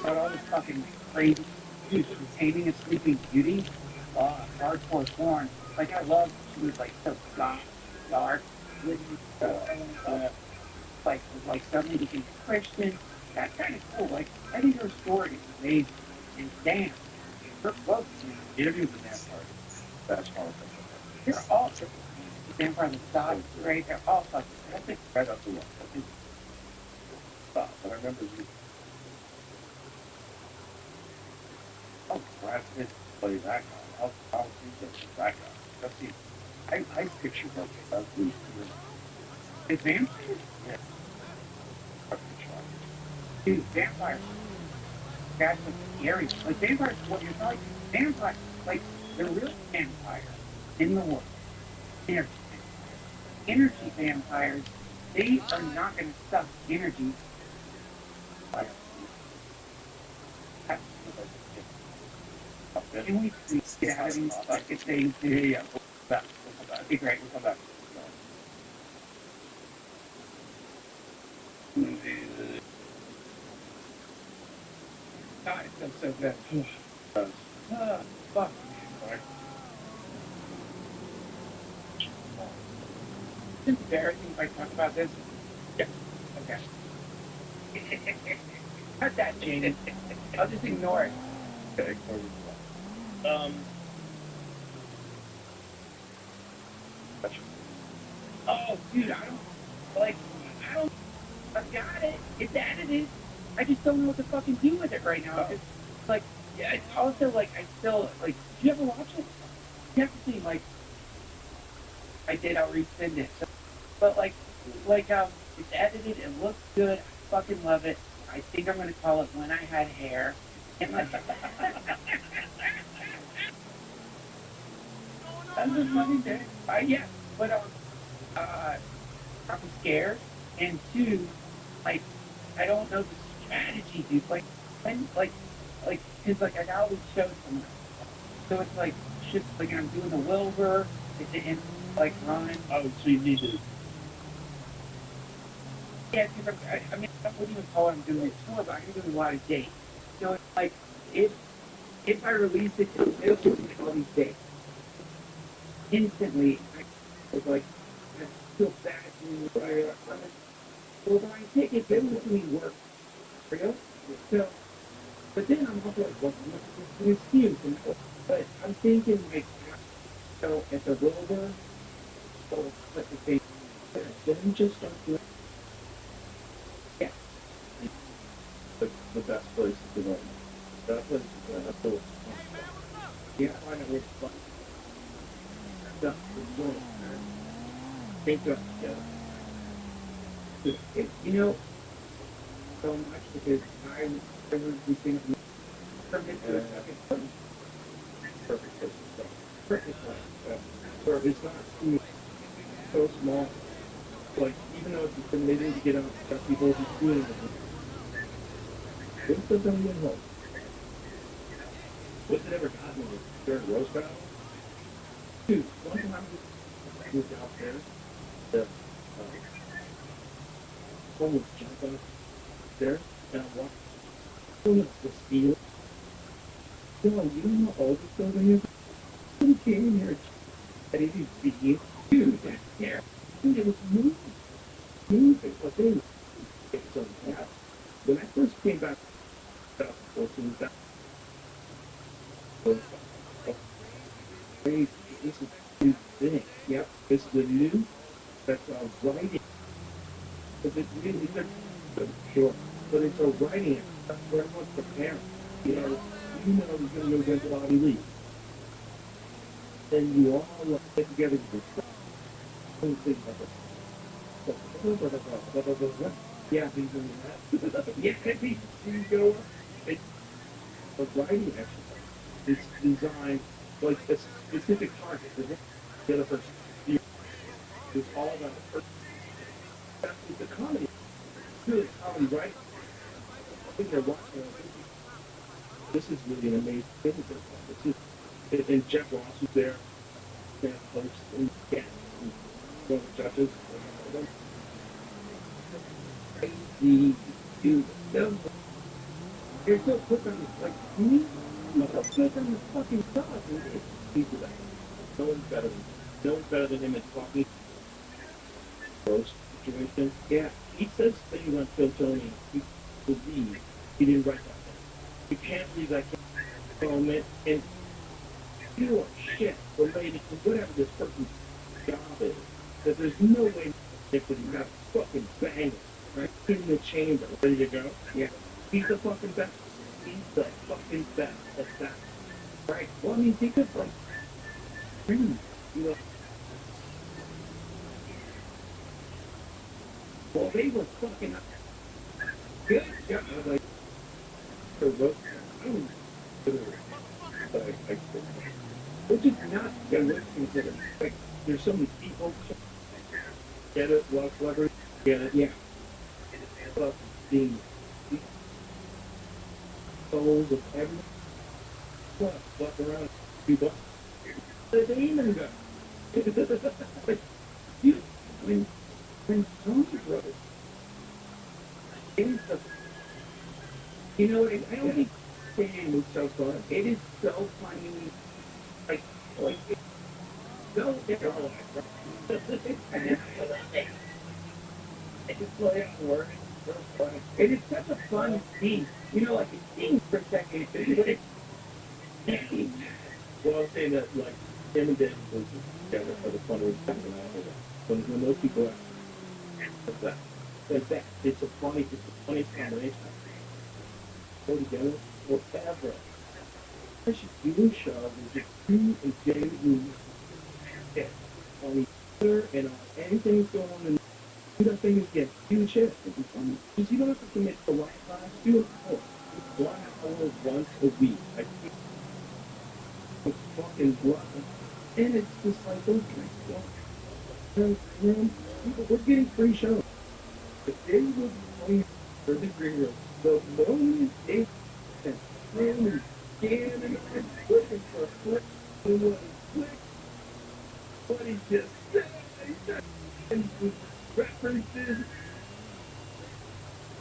about all this fucking crazy dude. She was painting a Sleeping Beauty, hardcore porn. Like I love she was like so goth, dark, witty, like suddenly became a Christian. That's kind of cool. Like I think her story is amazing. And damn, her books, man. Interview with the vampire. That's horrible. They're all the Vampire the Dot is great. They're all fucking. I don't think right up the one. I think but I remember you. Oh, Brad Pitt play that guy. I'll think that guy. Let's see. I picture her as Bruce Willis. It's vampires. Yeah. I picture her. Dude, vampires. That's what's scary. Like vampires, what you're like vampires, like the real vampires in the world. Energy vampires. Energy vampires, they are not going to suck energy. I That's can we get out of these fucking things? yeah. We'll come back. Okay, great. We'll come back. God, it feels so good. Fuck. It's embarrassing if I talk about this. Yeah. Okay. Cut that, Jamie. I'll just ignore it. Okay. Gotcha. Oh, dude, I don't, I've got it. It's edited. I just don't know what to fucking do with it right now. It's like, yeah, it's also like, I still, like, did you ever watch it? You have to see, like, I did, I'll resend it. So, but it's edited, it looks good, I fucking love it. I think I'm gonna call it When I Had Hair. And like, that's a funny thing. Yeah, but I'm scared, and two, like, I don't know the strategy, dude. When, cause like I got all these shows coming up, so it's like shit. Like I'm doing the Wilbur, at the end, like run. Oh, so you need to. Yeah, because I mean, I wouldn't even call it I'm doing a tour, but I'm doing a lot of dates. So it's like if I release it, it'll give me all these dates instantly. I was like, I feel bad. Well, when I take it, they're listening work. Real? So, but then I'm also like, well, what's an excuse? But I'm thinking, like, so at the Wilbur, so let the thing, then just start doing, yeah, The best place to go. That place is cool. yeah, I know it's fun. Stuff is going on. Think of, you know, so much because I was thinking, perfect to a second, Perfect place to start. perfect one. Or it's not too so small. Like even though it's intimidating to get out, got people just doing it. It's still gonna be at home. What's it ever gotten me during roast battle? Dude, one time I moved out there, the almost jumped on there, and I walked through the steel. Yo, you don't know all this over here? Who came in here at ABCD? Dude, that's there. Dude, it was moving. Moving. But they so yeah. When I first came back 2014, that was crazy. This is a new thing. Yep. This is a new that's writing. Because it's really good, sure. But it's a writing. That's where everyone's preparing. You know there's going to go against Bobby Lee. Then you all get together with your things like that. Yeah, he's in that. Yeah, he's going. It's a writing exercise. It's designed like a specific target. There's the other person. It's all about the person. That's what the comedy. Really, comedy, right? I think they're watching. I think this is really an amazing thing that they're doing. And Jeff Ross was there, and host and guest, and one of the judges. Crazy dude. You're so quick on the like me. I'm so quick on the fucking stuff. And it's easy that. No one's better than him. No one's better than him at talking roast situation. Yeah, he says things on Phil Tony. You believe he didn't write that down. You can't believe that moment and pure shit related to whatever this person's job is. That there's no way that he's got a fucking banger right in the chamber, ready to go. Yeah, he's the fucking best. He's the fucking best at that. Right. Well, I mean, think of like, you know, well, they were fucking good job. Like, the roast. I don't like, which is not the way to consider. Like, there's so many people get it, love celebrity, get it, yeah. But the souls of everyone, what around people, the demon go. Like, you, when Tony wrote, it is the, you know, I don't think Dan was so fun. It is so funny, like, it's so difficult, right? Just play on words. So funny. It is such a fun scene. You know, like it stings for a second, but it's well, I was saying that like him and Dan was together are the funniest things in all of it. When those people are like that, it's the funniest combination. Go together forever. I should do a show where just you and Jamie get on each other and on anything that's going on in the thing is get huge shit. It'd be funny. Because you don't have to commit to a lot of times. Do it more. 1 hour once a week. I think it's fucking rough. And it's just like, okay, people, we're getting free shows. If they would play for the green room, the moment they can slam and scan and looking for a clip, and what is quick, what he just said, and with references,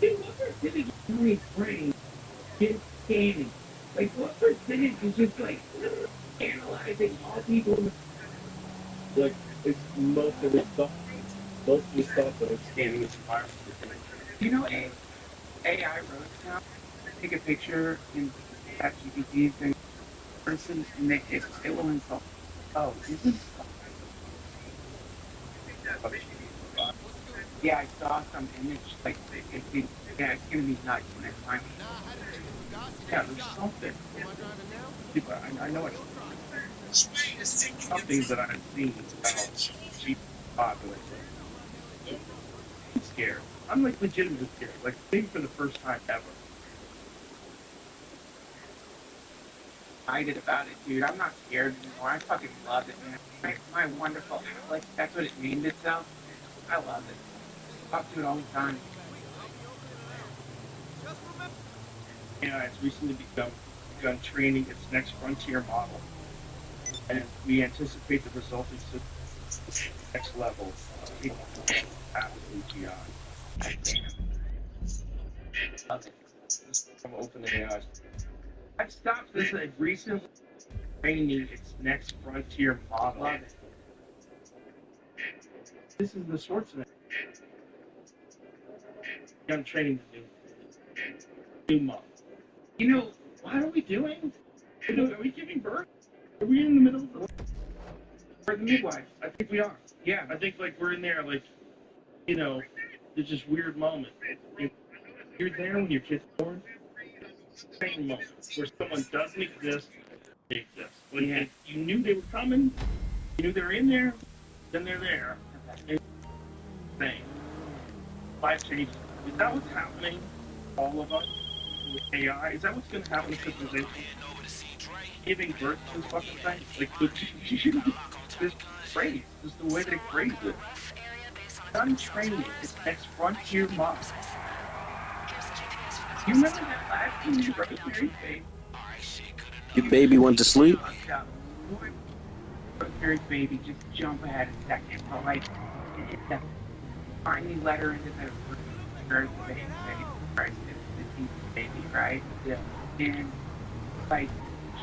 and what percentage of my brain gets scanning? Like, what percentage is just like analyzing all people? Like, it's most of his thoughts. Most of his thoughts that are scanning his environment. You know, AI roads now take a picture in ChatGPT and person, and it will insult. Oh, isn't yeah, I saw some image like yeah, it's gonna be nuts next time. Yeah, there's something. People, I know it's something that I've seen about cheap populace. I'm scared. I'm like legitimately scared. Like maybe for the first time ever. Excited about it, dude. I'm not scared anymore. I fucking love it, man. My wonderful, like that's what it named itself. I love it. Talk to it all the time. You know, it's recently begun training its next frontier model, and we anticipate the resulting system next level, rapidly beyond. From OpenAI. I've stopped this. I've recently training its next frontier model. This is the Schwarzenegger. I'm training the new model. You know, what are we doing? Are we giving birth? Are we in the middle of the or the midwife? I think we are. Yeah, I think like we're in there, like you know, there's this weird moment. You're there when your kid's born. Training moment where someone doesn't exist, they exist. Like yeah. You knew they were coming, you knew they were in there, then they're there. And thing. Life changes. Is that what's happening? All of us. AI, is that what's gonna happen to civilization? Giving birth to fucking things? Like, this phrase, just the way they phrase it. Untraining its next frontier model. You remember that last movie, Rosemary's Baby? Your baby went to sleep? Yeah, Rosemary's Baby, just jump ahead a second, but like, it's finally let her into the birth of the baby, right? The baby, right? Yeah. And like,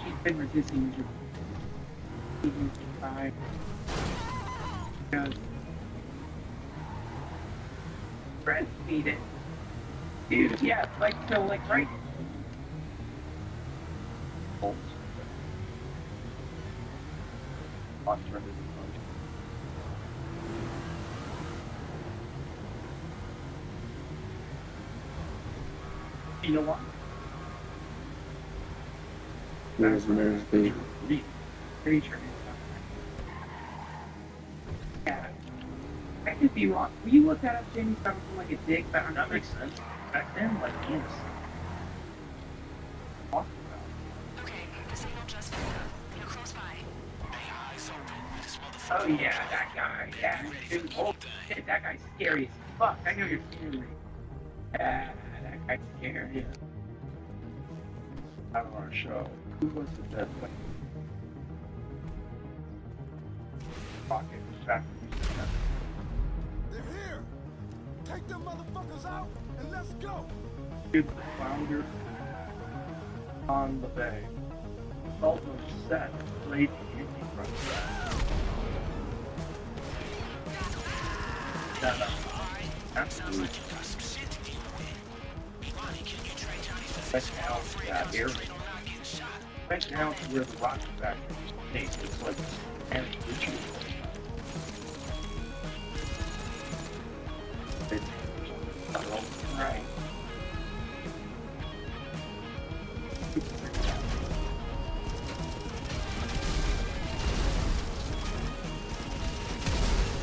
she's been resisting the five. Breastfeed it. Dude, yeah, like, so, like, right? You know what? Rosemary's Baby. Pretty sure. Yeah. I could be wrong. Will you look that up, Jamie? Something like a dick, but that makes sense. Back then, like, yes. Okay, the signal just picked up. You're close by. Oh yeah, that guy. Yeah, dude. Oh shit, that guy's scary as fuck. I know you're kidding me. Yeah, that guy's scary. Yeah. Out of our show. Who was the best? Pocket. They're here! Take them motherfuckers out and let's go! The founder on the bay. Also set late anti-front. Absolutely. Right now, that area. Right now, where the rock factory is, it's like an ritual. Right.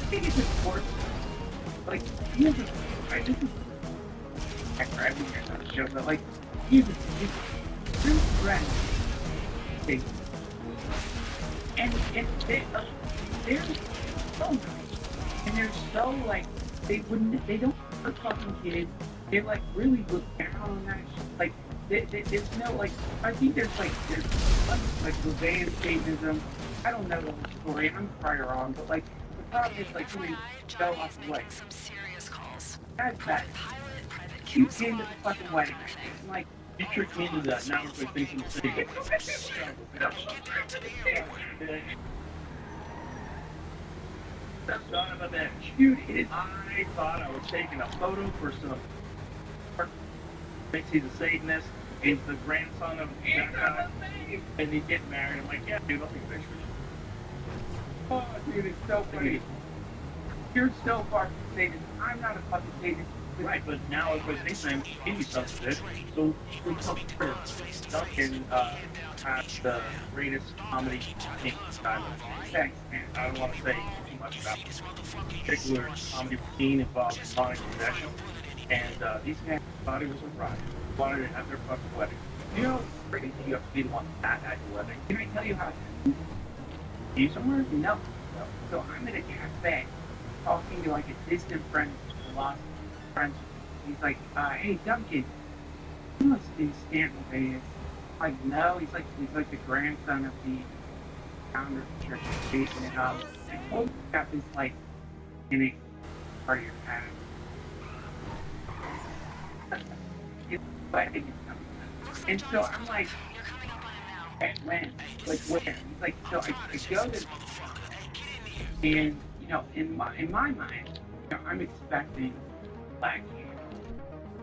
I think it's important. Like, here's the right, this is I think that's not a show, but like, here's the true friends. And they're so nice. And they're so like they don't hurt fucking kids. They're like really look down on that shit. Like there's no like I think there's some, like Levian Satanism. I don't know the whole story. I'm probably wrong, but like the problem is like somebody fell off the way. Some serious calls. That's bad. You came to the fucking wedding. I'm like you tricked me into that. Now we're thinking the same. Son of a bitch. Dude, I thought I was taking a photo for some. Thinks he's a Satanist. He's the grandson of that guy. And he's getting married. I'm like, yeah, dude, I'll take a picture with you. Oh, dude, it's so funny. You're so far from Satan. I'm not a fucking Satanist. Right, but now everybody's saying give me something, bitch. So we come here. Duncan has the greatest comedy in time. Thanks, man. I don't want to say too much about it. Particular comedy scene involved in demonic possession. And these guys thought it was a riot. Wanted to have their fucking wedding. You know, crazy you have to be the one at your wedding. Can I tell you how to you somewhere? No. So I'm in a cafe talking to like a distant friend, a lost friend. He's like, hey Duncan, you must be Stanton Vegas. Like, no, he's like the grandson of the founder of the church. And I told you got this like in a part of your past. And so I'm like, when? Like where? He's like, so I go to, and you know, in my mind, you know, I'm expecting black hair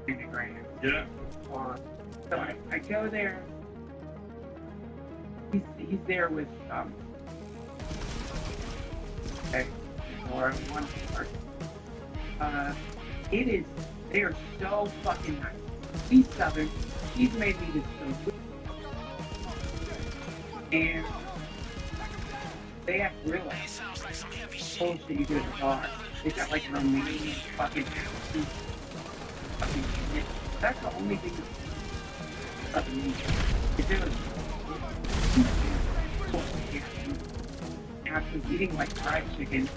in the grand. Yeah. So I go there. He's there with or one person. It is. They are so fucking nice. He's Southern. He's made me this so good. And they have grills. Bullshit you do at the bar. They got like Romanian fucking fucking shit. That's the only thing After eating like fried chicken,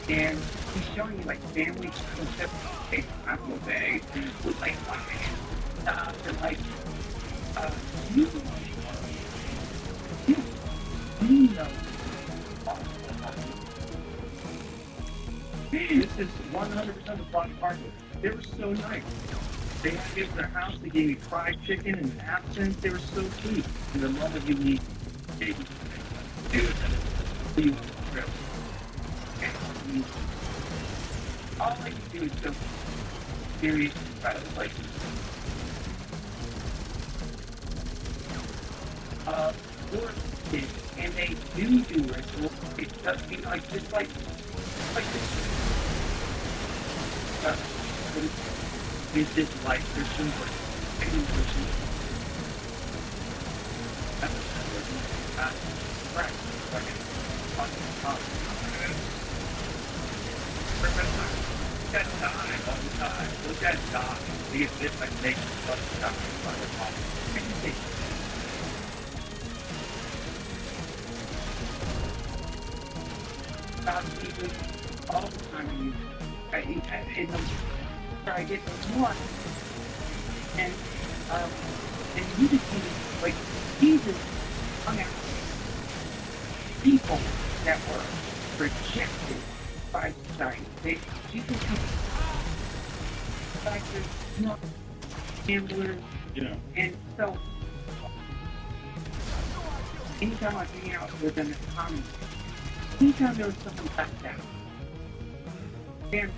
and he's showing you like family concept apple bag with like stuff and like you you know this is 100% the body part. They were so nice. They had me at their house. They gave me fried chicken and absinthe. They were so sweet. And the moment you meet, dude, you all I can do is go serious about it. Like, work it, and they do rituals. It does be like just like this. It's just like Christian work. Any Christian. Right. That die all the time. Look at die. We get this like nation plus die by the top. About people all the time. I get one, and you just see like Jesus hung out people that were rejected by society. Jesus factors, not gamblers, and so anytime I hang out with them in common, anytime there was someone like that, Van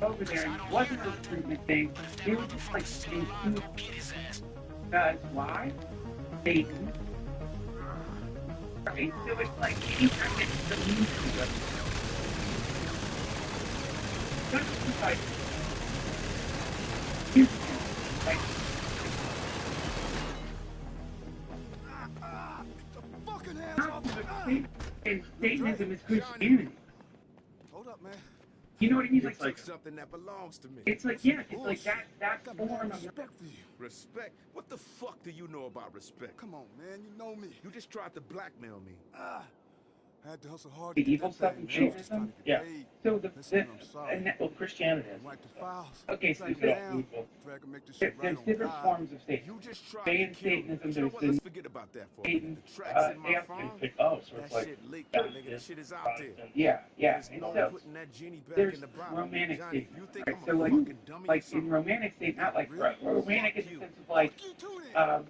over there, and it wasn't a recruitment thing. They were just like include guys. Why? Satan. Right? So it's like anytime it's the music of just like like the fucking hands off me. and Satanism is Christianity. Hold up, man. You know what I mean? It's like something that belongs to me. It's like, yeah, it's like that form of respect for you. Respect? What the fuck do you know about respect? Come on, man, you know me. You just tried to blackmail me. I had to hustle hard the to get evil that stuff thing, in man. I was just trying Satanism. to get paid. So the Listen, I'm sorry. and that, well, Christianity is. Wipe the files. Okay, so track there's them down, so I can make this shit right there's on different God. forms of Satan. You just tried In to kill me. Satanism, But you know there's what? the Let's forget about that for a Satan. minute. The tracks in They my have phone, to oh, so that it's like shit leaked, my nigga. The shit is out there. yeah. There's And no so putting that genie back there's in the bottle. romantic Johnny, Satan. you think Right, I'm so a like fucking dummy or in something? romantic Satan, not like Really? romantic Fuck in the you. sense of like Fuck you too, then.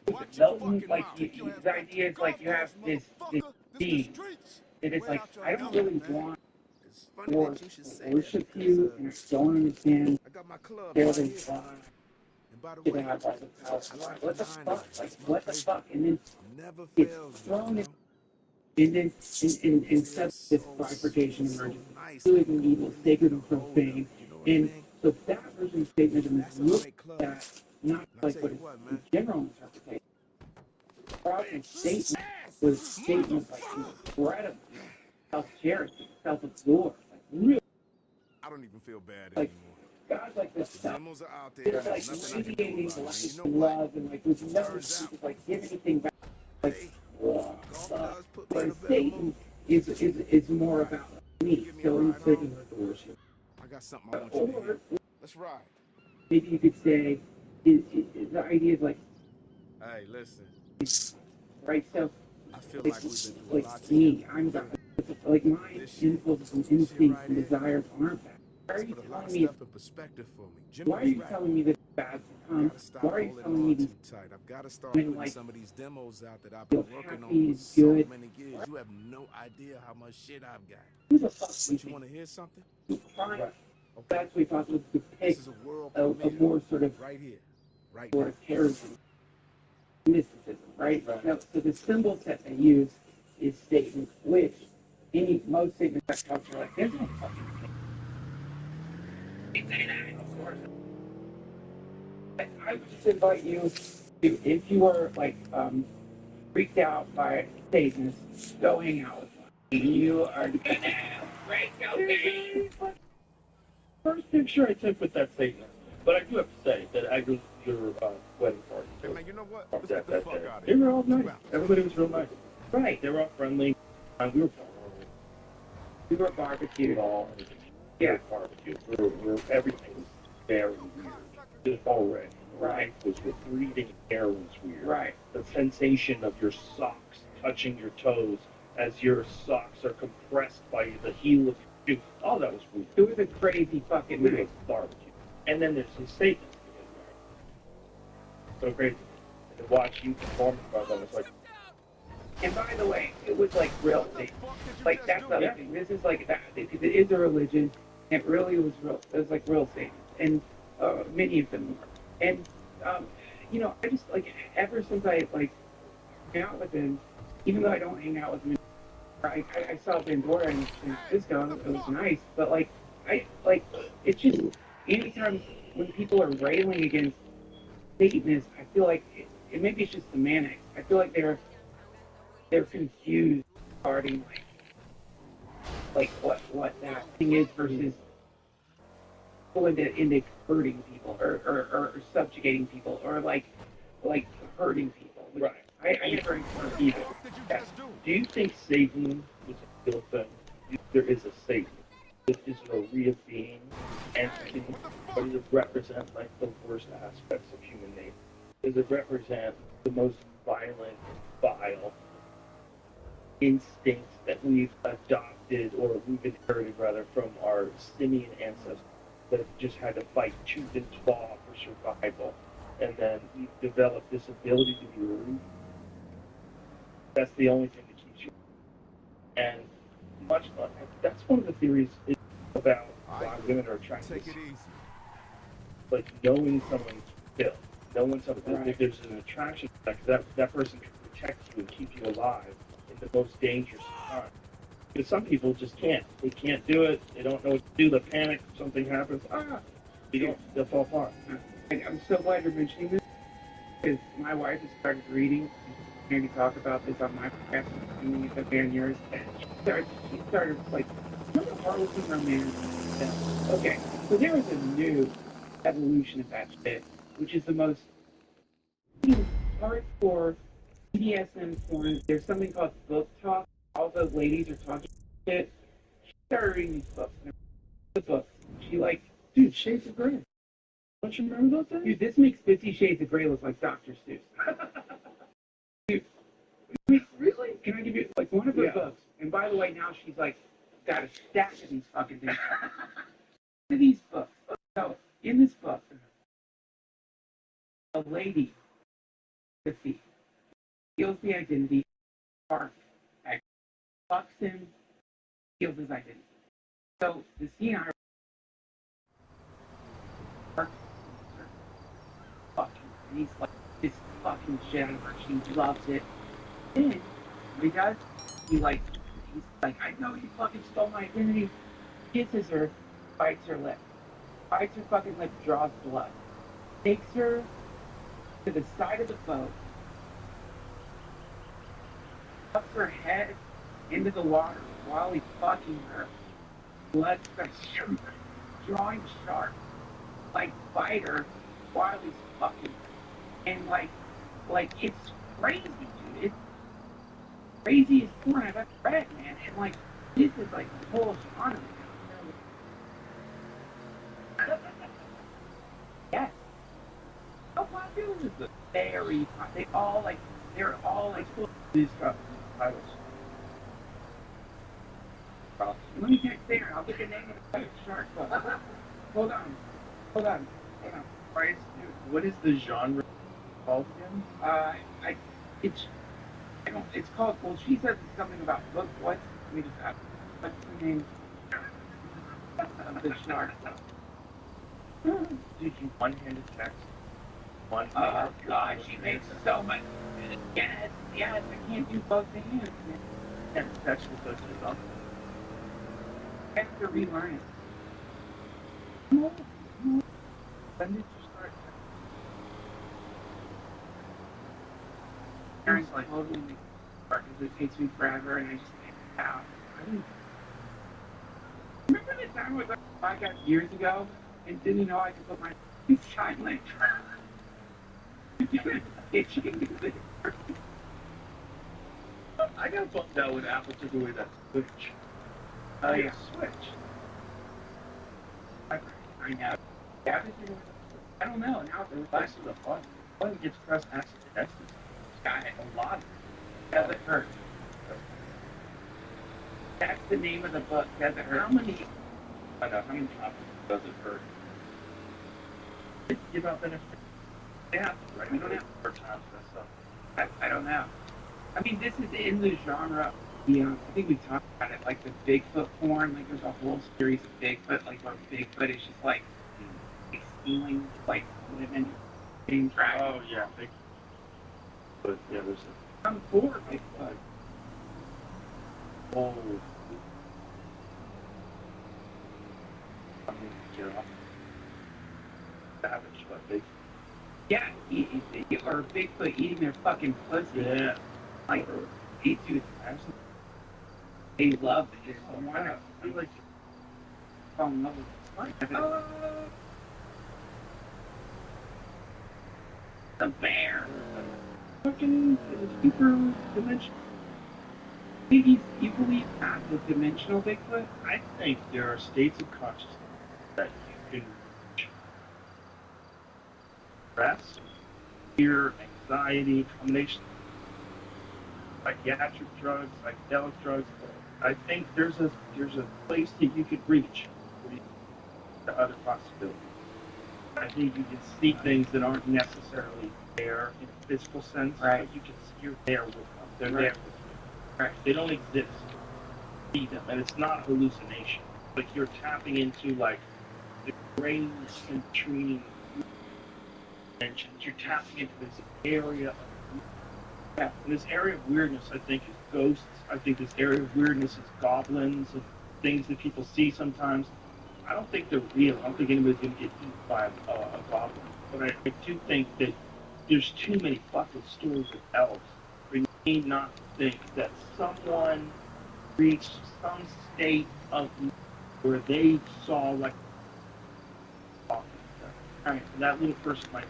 Watch your Milton, fucking like mouth. the, Take your ass the back to the idea is like golf you have course, this motherfucker. This the being streets. that is Way like out your I don't element, really man. want It's funny or that you should say worship that because you, and I don't understand I got my clubs more right than here. why And by the should way, I buy the house. I like What the the 9-9. fuck? Like That's my what the paper. fuck? And then Never it's fails me, thrown you in, know? and then and Feels this so, bifurcation so emerges. nice Good when and you evil, really sacred get and a hold of profane. it, you know what I And mean? so that version of Satanism That's is how I looked make clubs. at not And I like tell what you is what, the man. general interpretation. The problem with Satan was Satan was like incredibly self-cherishing, self-absorbed, like really I don't even feel bad like anymore. guys like this The stuff. demos are out there, They're and like there's nothing I can do radiating about it. life And you know and what? love, and like there's no Turns excuse out, to like give anything back. Like, hey, oh, golf fuck. does put me in Whereas a better Satan mood. is more Right. about You me. give me a So ride instead home? of worship. I got something I want you to Or hear. Let's ride. maybe you could say, the idea is like, Hey, listen. right? So, I feel like, like we've been through a like lot me, together. I'm Yeah. God. Like my But this shit, impulses and this shit instincts right and here, desires aren't bad. Why are it's you put a lot telling of me? stuff in perspective for me. Jimmy Why are was you right. telling me that it's bad to come? Gotta stop Why are you holding telling me on these too tight. I've got to start when putting like some of these demos out that I've feel been working on happy for and so good? many years. You have no idea how much shit I've got. Who the fuck do you But you think? want to hear something? Fine. Okay. That's what we thought was to This pick is a world a premiere. more sort of Right here. Right now. terrorism, mysticism, right? So the symbols that they use is Satan, which most Satan culture are like, there's no fucking Satan, of course. I would just invite you to, if you are like freaked out by Satanists, go hang out with one. You are gonna break your First picture I took with that Satanist, but I do have to say that I agree your wedding party. Hey man, you know what? Or Let's get the that fuck day. out of They here. were all nice. You out. Everybody was real nice. Right. They were all friendly. We were We were barbecued. all Yeah. barbecue. Everything was very weird. Just already. Right. Was the breathing air was weird. Right. The sensation of your socks touching your toes as your socks are compressed by the heel of your shoe. All that was weird. It was a crazy fucking It was night. barbecue. And then there's his statements. So crazy. And to watch you perform in front of them, it's like, And by the way, it was like real safe. Like that's the other Yeah. thing. This is like that because it is a religion. It really was real. It was like real safe, and many of them were. And you know, I just like ever since I like hung out with him, even though I don't hang out with him, I saw Pandora and Cisco. It was nice, but like I like it's just anytime when people are railing against Satanists, I feel like maybe it's just semantics. I feel like they're confused regarding like what that thing is versus go into hurting people or subjugating people or like hurting people. right. I never encountered either. Yeah. Do you think Satan is a real thing? There is a Satan. Is it a real being, entity? Or does it represent like the worst aspects of human nature? Does it represent the most violent, vile instincts that we've adopted or we've inherited rather from our simian ancestors that just had to fight tooth and claw for survival? And then we've developed this ability to be rude. That's the only thing that keeps you. And much like that's one of the theories about why women are attracted. Take it easy. Like knowing someone's built, knowing something Right. there's an attraction that person can protect you and keep you alive in the most dangerous time. Because some people just can't. They can't do it. They don't know what to do. They panic. Something happens. They'll fall apart. I'm so glad you're mentioning this because my wife has started reading and hearing me talk about this on my podcast and it's a fan yours. And she started like, remember Harlequin romance? Yeah. Okay, so there is a new evolution of that shit, which is the most hardcore BDSM porn. There's something called book talk. All the ladies are talking shit. She started reading these books. The books. She like, dude, Shades of Grey. Don't you remember those things? Dude, this makes 50 Shades of Grey look like Dr. Seuss. Dude, really? Can I give you like one of her books? And by the way, now she's like got a stack of these fucking things. These books. So in this book, a lady, the thief, steals the identity, or fucks him, steals his identity. So the scene I fucking, and he's like this fucking shit out of her. She loves it. Then what he does, he's like, I know you fucking stole my identity. Kisses her, bites her lip, bites her fucking lip, draws blood, takes her to the side of the boat, puts her head into the water while he's fucking her. Blood starts drawing sharp, like bite her while he's fucking her. And like it's crazy, dude. It's craziest porn I've ever read, man. And like this is like a whole genre. Yes. How popular is it? Very popular. They're all like These titles. let me check there. I'll get the name of the shark book. Hold on. Hold on. Hold on. What is the genre called again? It's called, well, she says it's something about book. Let me just ask. What's the name of the shark? Did you one-handed text? One. Oh, God, she makes so much. Yes, I can't do both hands. And text with those two up. I have to relearn it. When did you start? Parents like totally make it work because it takes me forever and I just can't get out. Remember the time I was on a podcast years ago and didn't know I could put my silent? I got bummed out when Apple took away that switch. Oh yeah, switch. I know. Yeah, I don't know. Now the rest of the fun. One gets pressed accidentally. Got it a lot. Does it hurt? That's the name of the book. Does it hurt? How many? I know. How many copies does it hurt? Give out that information. They have to, right? We don't have to hurt times for that stuff. I don't know. I mean, this is in the genre. Yeah, I think we talked about it, like the Bigfoot porn. Like, there's a whole series of Bigfoot, like where Bigfoot is just like stealing, like women, being dragged. Oh yeah, Bigfoot. But yeah, there's a. I'm for Bigfoot. Oh. I mean, get off. Savage, but Bigfoot. Yeah, or Bigfoot eating their fucking pussy. Yeah. Like, they do. They love it. So why not? I like to fall in love with it. The bear. Fucking super dimensional. You believe that the dimensional Bigfoot? I think there are states of consciousness that you can stress, fear, anxiety, combination psychiatric drugs, psychedelic drugs. I think there's a place that you could reach to other possibilities. I think you can see things that aren't necessarily there in a physical sense, right? But you can you're there with them. They're there with you. Right. They don't exist. You see them, and it's not hallucination. Like you're tapping into like the brain centering dimensions. You're tapping into this area of yeah, and this area of weirdness, I think, is ghosts. I think this area of weirdness is goblins and things that people see sometimes. I don't think they're real. I don't think anybody's going to get eaten by a goblin. But I do think that there's too many fucking stories of elves for me not to think that someone reached some state of where they saw like and that little person might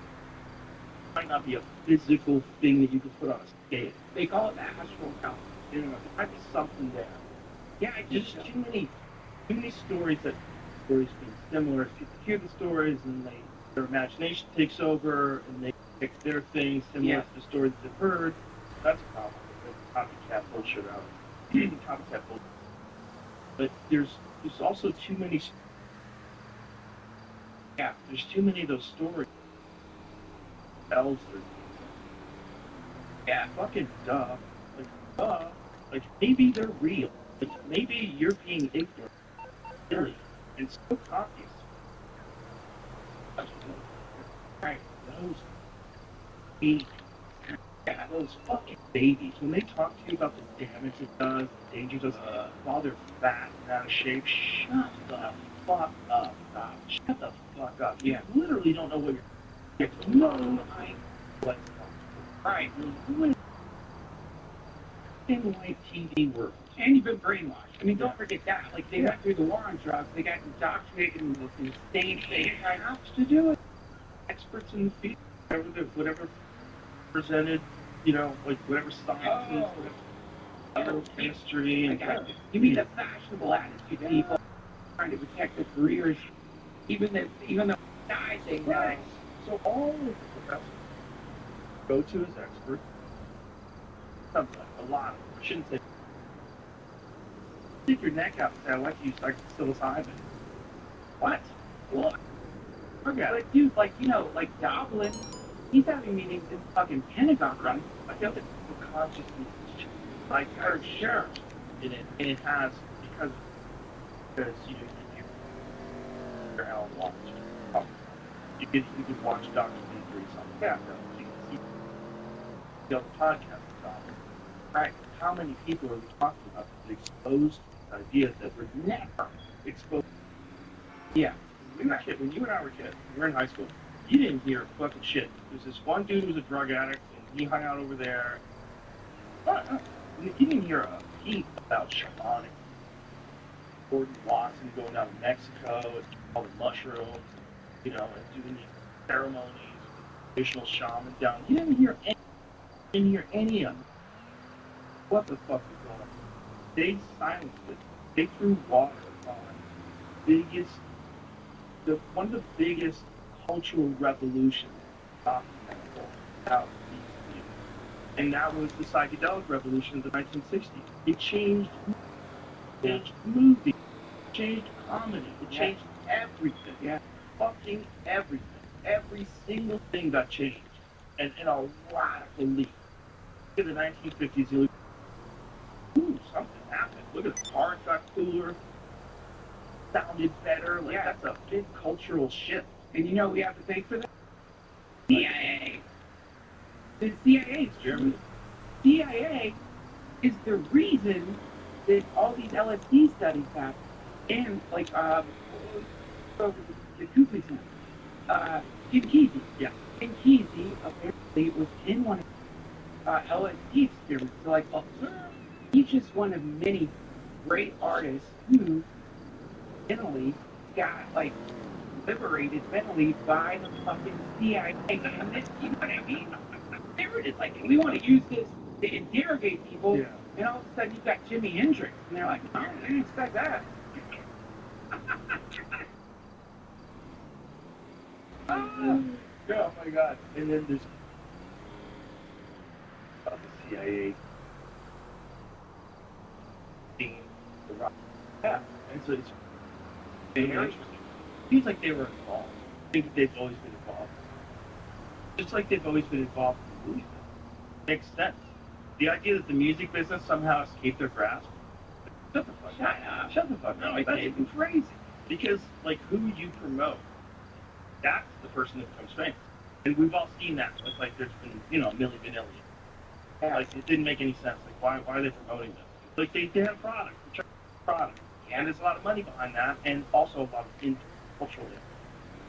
not be a physical thing that you can put on a scale. They call it the astral realm. You know, there might be something there. Yeah, just too many stories that stories being similar. If people hear the stories and their imagination takes over and they pick their things similar to the stories that they've heard, that's a problem. Copycat bullshit out. Copycat bullshit. But there's also too many. Yeah, there's too many of those stories. Elves are. Yeah, fucking duh. Like, duh. Like, maybe they're real. Like, maybe you're being ignorant. Really. And so obvious. Right. Those babies. Yeah, those fucking babies. When they talk to you about the damage it does, the danger it does, while they're fat and out of shape, shut the fuck up. Shut the fuck up. You literally don't know what you're. No, I. What? Alright, who in white TV world? And you've been brainwashed. I mean, don't forget that. Like, they went through the war on drugs. They got indoctrinated in this insane thing. I have to do it. Experts in the field, whatever presented, you know, like whatever sciences, whatever chemistry. And you mean the fashionable attitude people trying to protect their careers, even though they die, they know. So all of the professors go to his experts. Sometimes, a lot of them. I shouldn't say. Stick your neck out and say, I like you like psilocybin. What? Well, like, dude, like, you know, like Goblin, he's having meetings in fucking Pentagon, right? I feel that the consciousness is like, for sure. And it has, because you're Alan Watch. You could watch documentaries on that. You can see the podcast about it. Right. How many people are we talking about that exposed ideas that were never exposed? Yeah. When you and I were kids, we were in high school, you didn't hear fucking shit. There's this one dude who was a drug addict, and he hung out over there. You didn't hear a peep about shamanic. Gordon Watson going down to Mexico and all the mushrooms, you know, and doing these ceremonies. traditional shaman down. You didn't hear any of it. What the fuck is going on? They silenced it. They threw water on one of the biggest cultural revolutions documented out these years. And that was the psychedelic revolution of the 1960s. It changed movies, it changed comedy, it changed everything. Yeah. Fucking everything. Every single thing got changed. And in a radical leap. Look at the 1950s, you look, ooh, something happened. Look at the cars got cooler, sounded better. Like, that's a big cultural shift. And you know we have to thank for that? CIA. The CIA is Germany. CIA is the reason that all these LSD studies happen. And like the Kubri's name, Jim Kesey. Yeah. Jim Kesey apparently was in one of LSD experiments. So like, he's just one of many great artists who mentally got like liberated mentally by the fucking CIA. And this, you know what I mean? They were just like, we want to use this to interrogate people. Yeah. And all of a sudden you've got Jimi Hendrix. And they're like, no, I didn't expect that. Oh my God. And then there's the CIA team, the rock. Yeah. And so it's very interesting. Seems like they were involved. I think they've always been involved. Just like they've always been involved in the movie business. Makes sense. The idea that the music business somehow escaped their grasp. Shut the fuck up. Shut the fuck up. That's even crazy. Because, like, who you promote, that's the person that becomes famous. And we've all seen that. It's like there's been, you know, Milli Vanilli. Yeah. Like, it didn't make any sense. Like, why are they promoting this? Like, they have a product. They product. Yeah. And there's a lot of money behind that, and also a lot of cultural influence.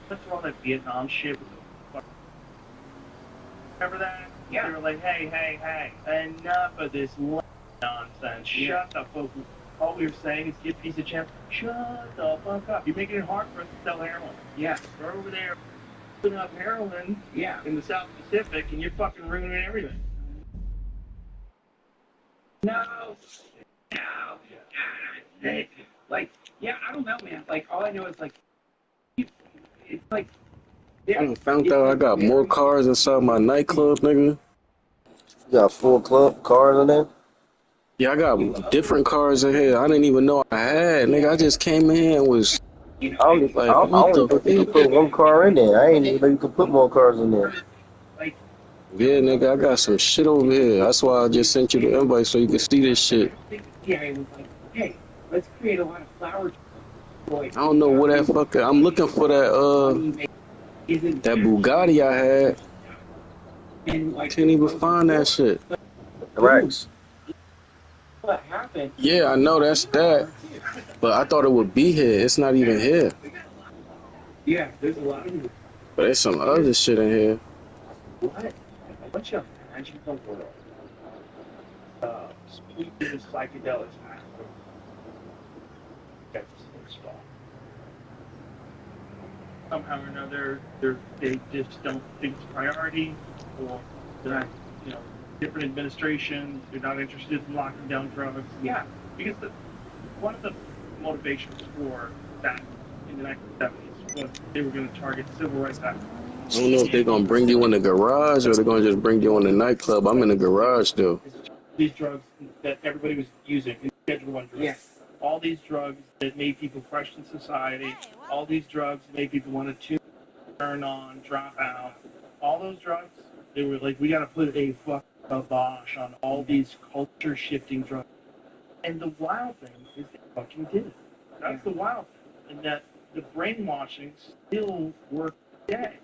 That's all that Vietnam shit. Remember that? Yeah. They were like, hey, enough of this nonsense. Yeah. Shut the fuck up. All we were saying is give peace a chance. Shut the fuck up. You're making it hard for us to sell heroin. Yeah. We're over there putting up heroin in the South Pacific, and you're fucking ruining everything. No. Like, yeah, I don't know, man. Like, all I know is, like, it's like, I found out I got more cars inside my nightclub, nigga. You got full club cars in there? Yeah, I got different cars in here. I didn't even know I had, nigga. I just came in here and was I only, like, I what only the think you fuck? could put one car in there. I ain't even know you could put more cars in there. Yeah, nigga, I got some shit over here. That's why I just sent you the invite so you can see this shit. Yeah, it was like, hey, let's create a lot of flower toys. I don't know what that fucker. I'm looking for that Bugatti I had. Can't even find that shit. Rex. What happened? Yeah, I know that's that. But I thought it would be here. It's not even here. Yeah, there's a lot of But there's some other shit in here. What? A bunch of magical world. Sweet psychedelics. Somehow or another, they just don't think it's a priority, or they're not, you know, different administrations, they're not interested in locking down drugs. Yeah, because one of the motivations for that in the 1970s was they were going to target civil rights activists. I don't know if they're going to bring you in the garage or they're going to just bring you in the nightclub. I'm in the garage still. These drugs that everybody was using, Schedule I drugs. Yes. All these drugs that made people question society, all these drugs that made people want to turn on, drop out, all those drugs, they were like, we got to put a fucking kibosh on all these culture-shifting drugs. And the wild thing is they fucking did it. That's the wild thing. And that the brainwashing still works today.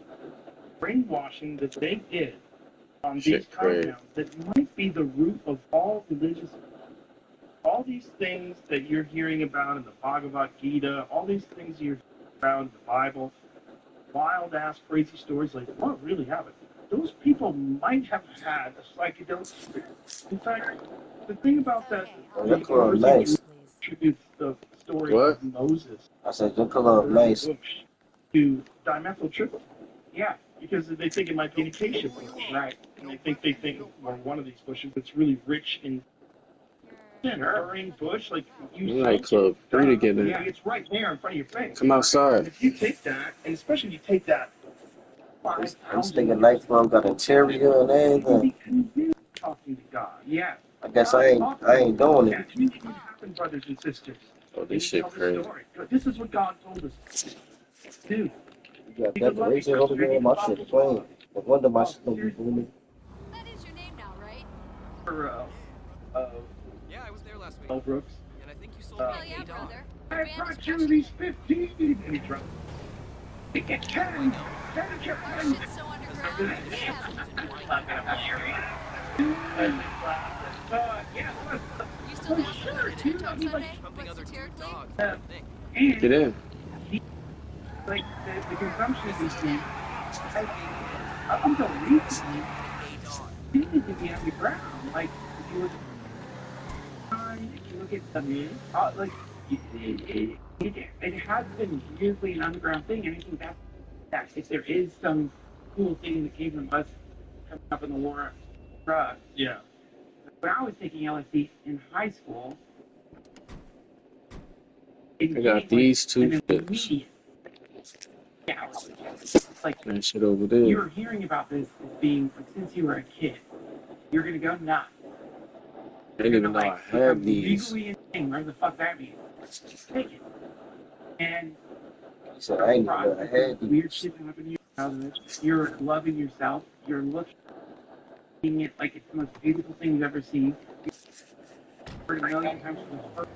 Brainwashing that they did on these compounds that might be the root of all religious, all these things that you're hearing about in the Bhagavad Gita, all these things you're hearing about in the Bible, wild-ass crazy stories like what really happened. Those people might have had a psychedelic experience. In fact, the thing about that, Your club nice. attributes the story What? of Moses. I said your club nice. To dimethyltryptamine. Yeah, because they think it might be an acacia bush, right? And they think well, one of these bushes that's really rich in burning bush, like you Nightclub, free to get in. yeah, it's right there in front of your face. Come outside. And if you take that, and especially if you take that This nigga nightclub got interior and everything. talking to God, yeah. I guess I ain't doing it. Communication happened, brothers and sisters. Oh, this shit crazy. This is what God told us. Dude, You got decorations over there. My shit plain. No wonder my shit don't be booming. That is your name now, right? For Yeah, I was there last week. Mel Brooks. And I think you sold Hell me yeah, a dog. brother. I Your band brought is you crushing these it. 15 and he dropped. Get 10. 10 of your Our friends. shit's so underground. We have Yeah, You still dance with the dude, Church I on mean, Sunday? Pumping Like other cute satirically? dogs. What do you think? and Get in. like the consumption of these things, up until recently, seems to be underground. Like if you look at the like it has been usually an underground thing, and I think that if there is some cool thing that came from us coming up in the war on drugs. Yeah. When I was taking LSD in high school, I got these two flips. Yeah, like That shit over there. you were hearing about this as being like since you were a kid, you're gonna go nuts. I didn't even know I had these. Legally insane, whatever the fuck that means. Take it. And He said I ain't know I had weird these. shit happening to you. You're loving yourself. You're looking at like it's the most beautiful thing you've ever seen. You've heard a million times from the first,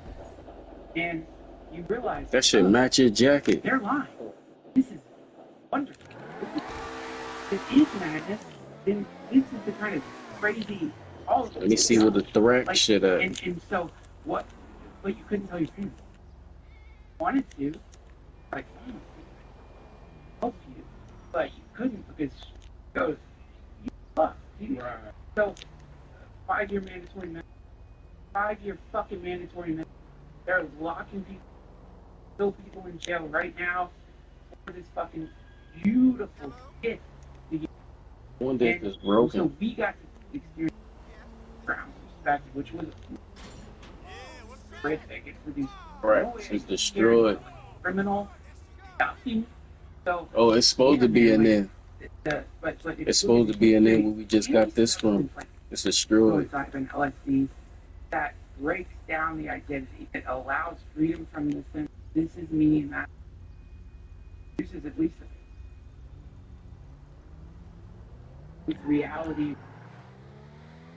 and you realize That shit match your jacket. they're lying. This is wonderful. This is madness. Then this is the kind of crazy. All of Let me see where the Thrax shit at. And so what? But you couldn't tell your parents. Wanted to, like, help you, but you couldn't because she goes, you fuck. Right. So 5-year mandatory minimum. 5-year fucking mandatory minimum. They're locking people, still people in jail right now for this fucking beautiful shit. One day is broken. So we got to experience ground perspective, which was horrific. It produced Right. It's destroyed. criminal nothing. So Oh, it's supposed to be in there. But It's supposed to be in there where we just got this from. It's destroyed. And LSD that breaks down the identity. It allows freedom from the sense this is me and that. This is at least with reality.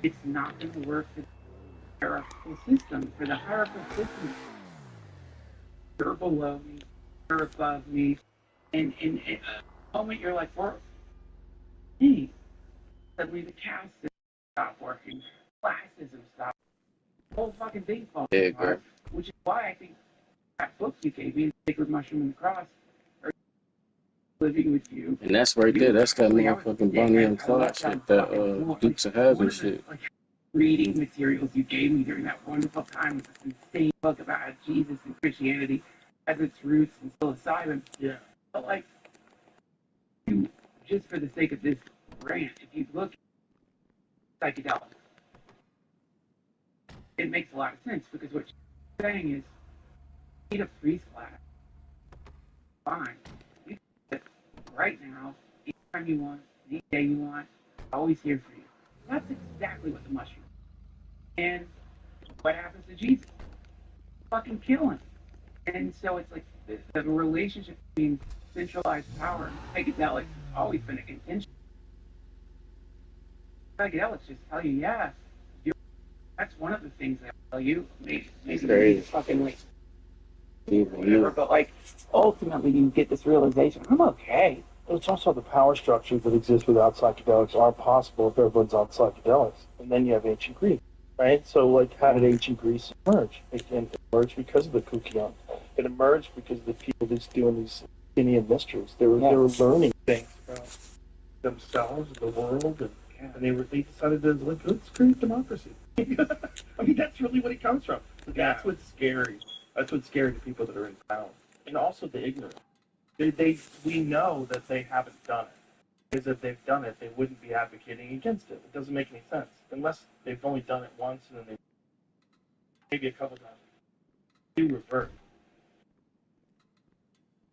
It's not going to work for the hierarchical system. For the hierarchical system, you're below me, you're above me, and in a moment you're like, we're me. Suddenly the caste system stop working, classism stop. The whole fucking thing falls apart. Which is why I think that book you gave me, Sacred Mushroom and the Cross, are living with you. And that's right there. That's that motherfucking Bonnie and Clyde shit. That Dukes of Hazzard shit. Reading materials you gave me during that wonderful time with this insane book about how Jesus and Christianity has its roots in psilocybin. Yeah. But like, you, just for the sake of this rant, if you look at psychedelics, it makes a lot of sense because what you're saying is, you need a freeze class. Fine. You can do it right now, anytime you want, any day you want, always here for you. That's exactly what the mushroom is. And what happens to Jesus? Fucking kill him. And so it's like the relationship between centralized power and psychedelics has always been a contention. Psychedelics just tell you, yeah, that's one of the things they tell you. Maybe fucking like whatever, but like ultimately you get this realization, I'm okay. It's also the power structures that exist without psychedelics are possible if everyone's on psychedelics. And then you have ancient Greece, right? So, like, how did ancient Greece emerge? It emerged because of the Kukion. It emerged because the people just doing these Indian mysteries. They were learning things about themselves, the world, and they decided to, like, let's create democracy. I mean, that's really what it comes from. That's what's scary. That's what's scary to people that are in power. And also the ignorance. We know that they haven't done it. is if they've done it, they wouldn't be advocating against it. It doesn't make any sense unless they've only done it once and then they maybe a couple times. Do revert.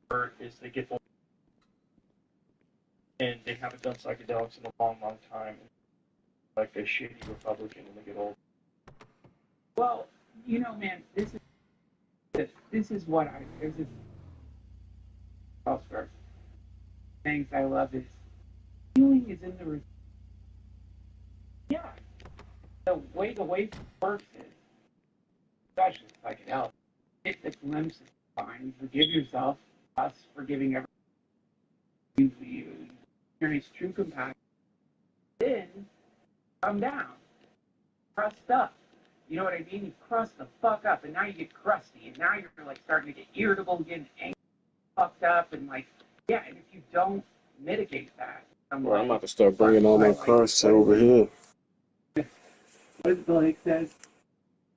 Revert is they get old and they haven't done psychedelics in a long, long time. Like a shitty Republican when they get old. Well, you know, man, this is what I this is elsewhere. Things I love is healing is in the yeah. The way it works is, especially psychedelics, get the glimpse of fine, forgive yourself, us forgiving everyone you experience true compassion, then come down, crust up. You know what I mean? You crust the fuck up, and now you get crusty, and now you're like starting to get irritable, getting angry, fucked up, and like, yeah. And if you don't mitigate that, I'm about to start bringing all my crusts over here. What Blake says,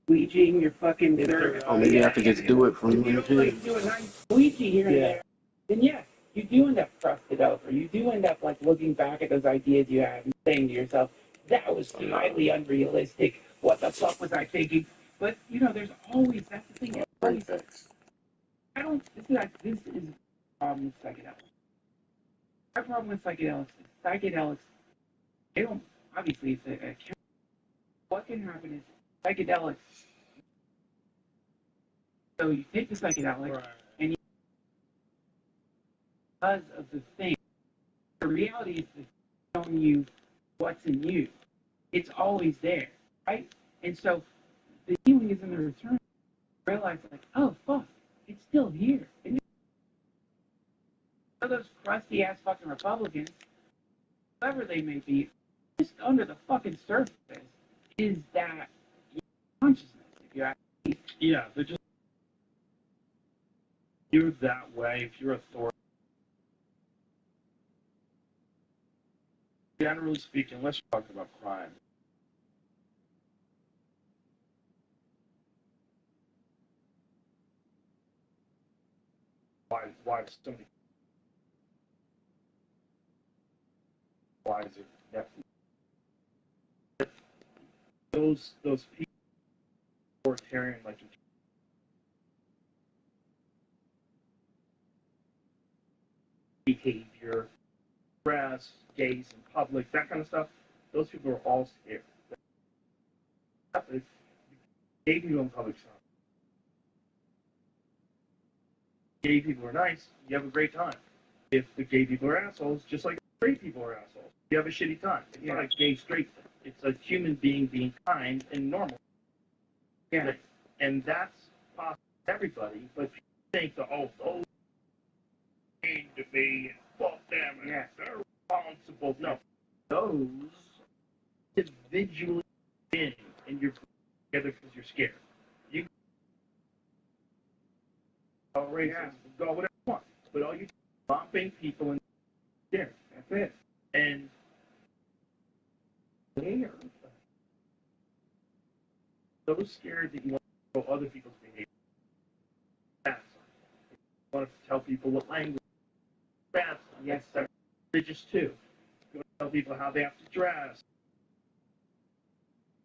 squeegeeing your fucking dirt. Oh, maybe I have to just do it from If you don't like do a nice squeegee here and there, then yeah, you do end up crusted over. You do end up like looking back at those ideas you had and saying to yourself, that was highly unrealistic. What the fuck was I thinking? But you know, there's always that's the thing. Always, I don't. This is a problem with psychedelics. My problem with psychedelics is psychedelics. They don't. Obviously, it's a what can happen is psychedelics. So you take the psychedelic, and you, because of the thing, the reality is it's showing you what's in you. It's always there, right? And so the healing is in the return. Realize like, oh fuck, it's still here. And those crusty ass fucking Republicans, whoever they may be, just under the fucking surface is that consciousness. If you ask me. Yeah, they're just you're that way if you're authority. Generally speaking, let's talk about crime. Why is so many? Why is it that those people authoritarian like behavior, press, gays in public, that kind of stuff? Those people are all scared. If gay people in public, gay people are nice, you have a great time. If the gay people are assholes, just like straight people are assholes, you have a shitty time. It's not a gay straight thing. It's a human being being kind and normal. Yeah. And that's possible to everybody, but people think that, oh, those need to be, fuck them, and they're responsible. No, those individually in, and you're together because you're scared. You go racist, go whatever you want, but all you stopping people and scared. That's it. And they are so scared that you want to control other people's behavior. That's you want to tell people what language. That's yes, they're religious too. You want to tell people how they have to dress.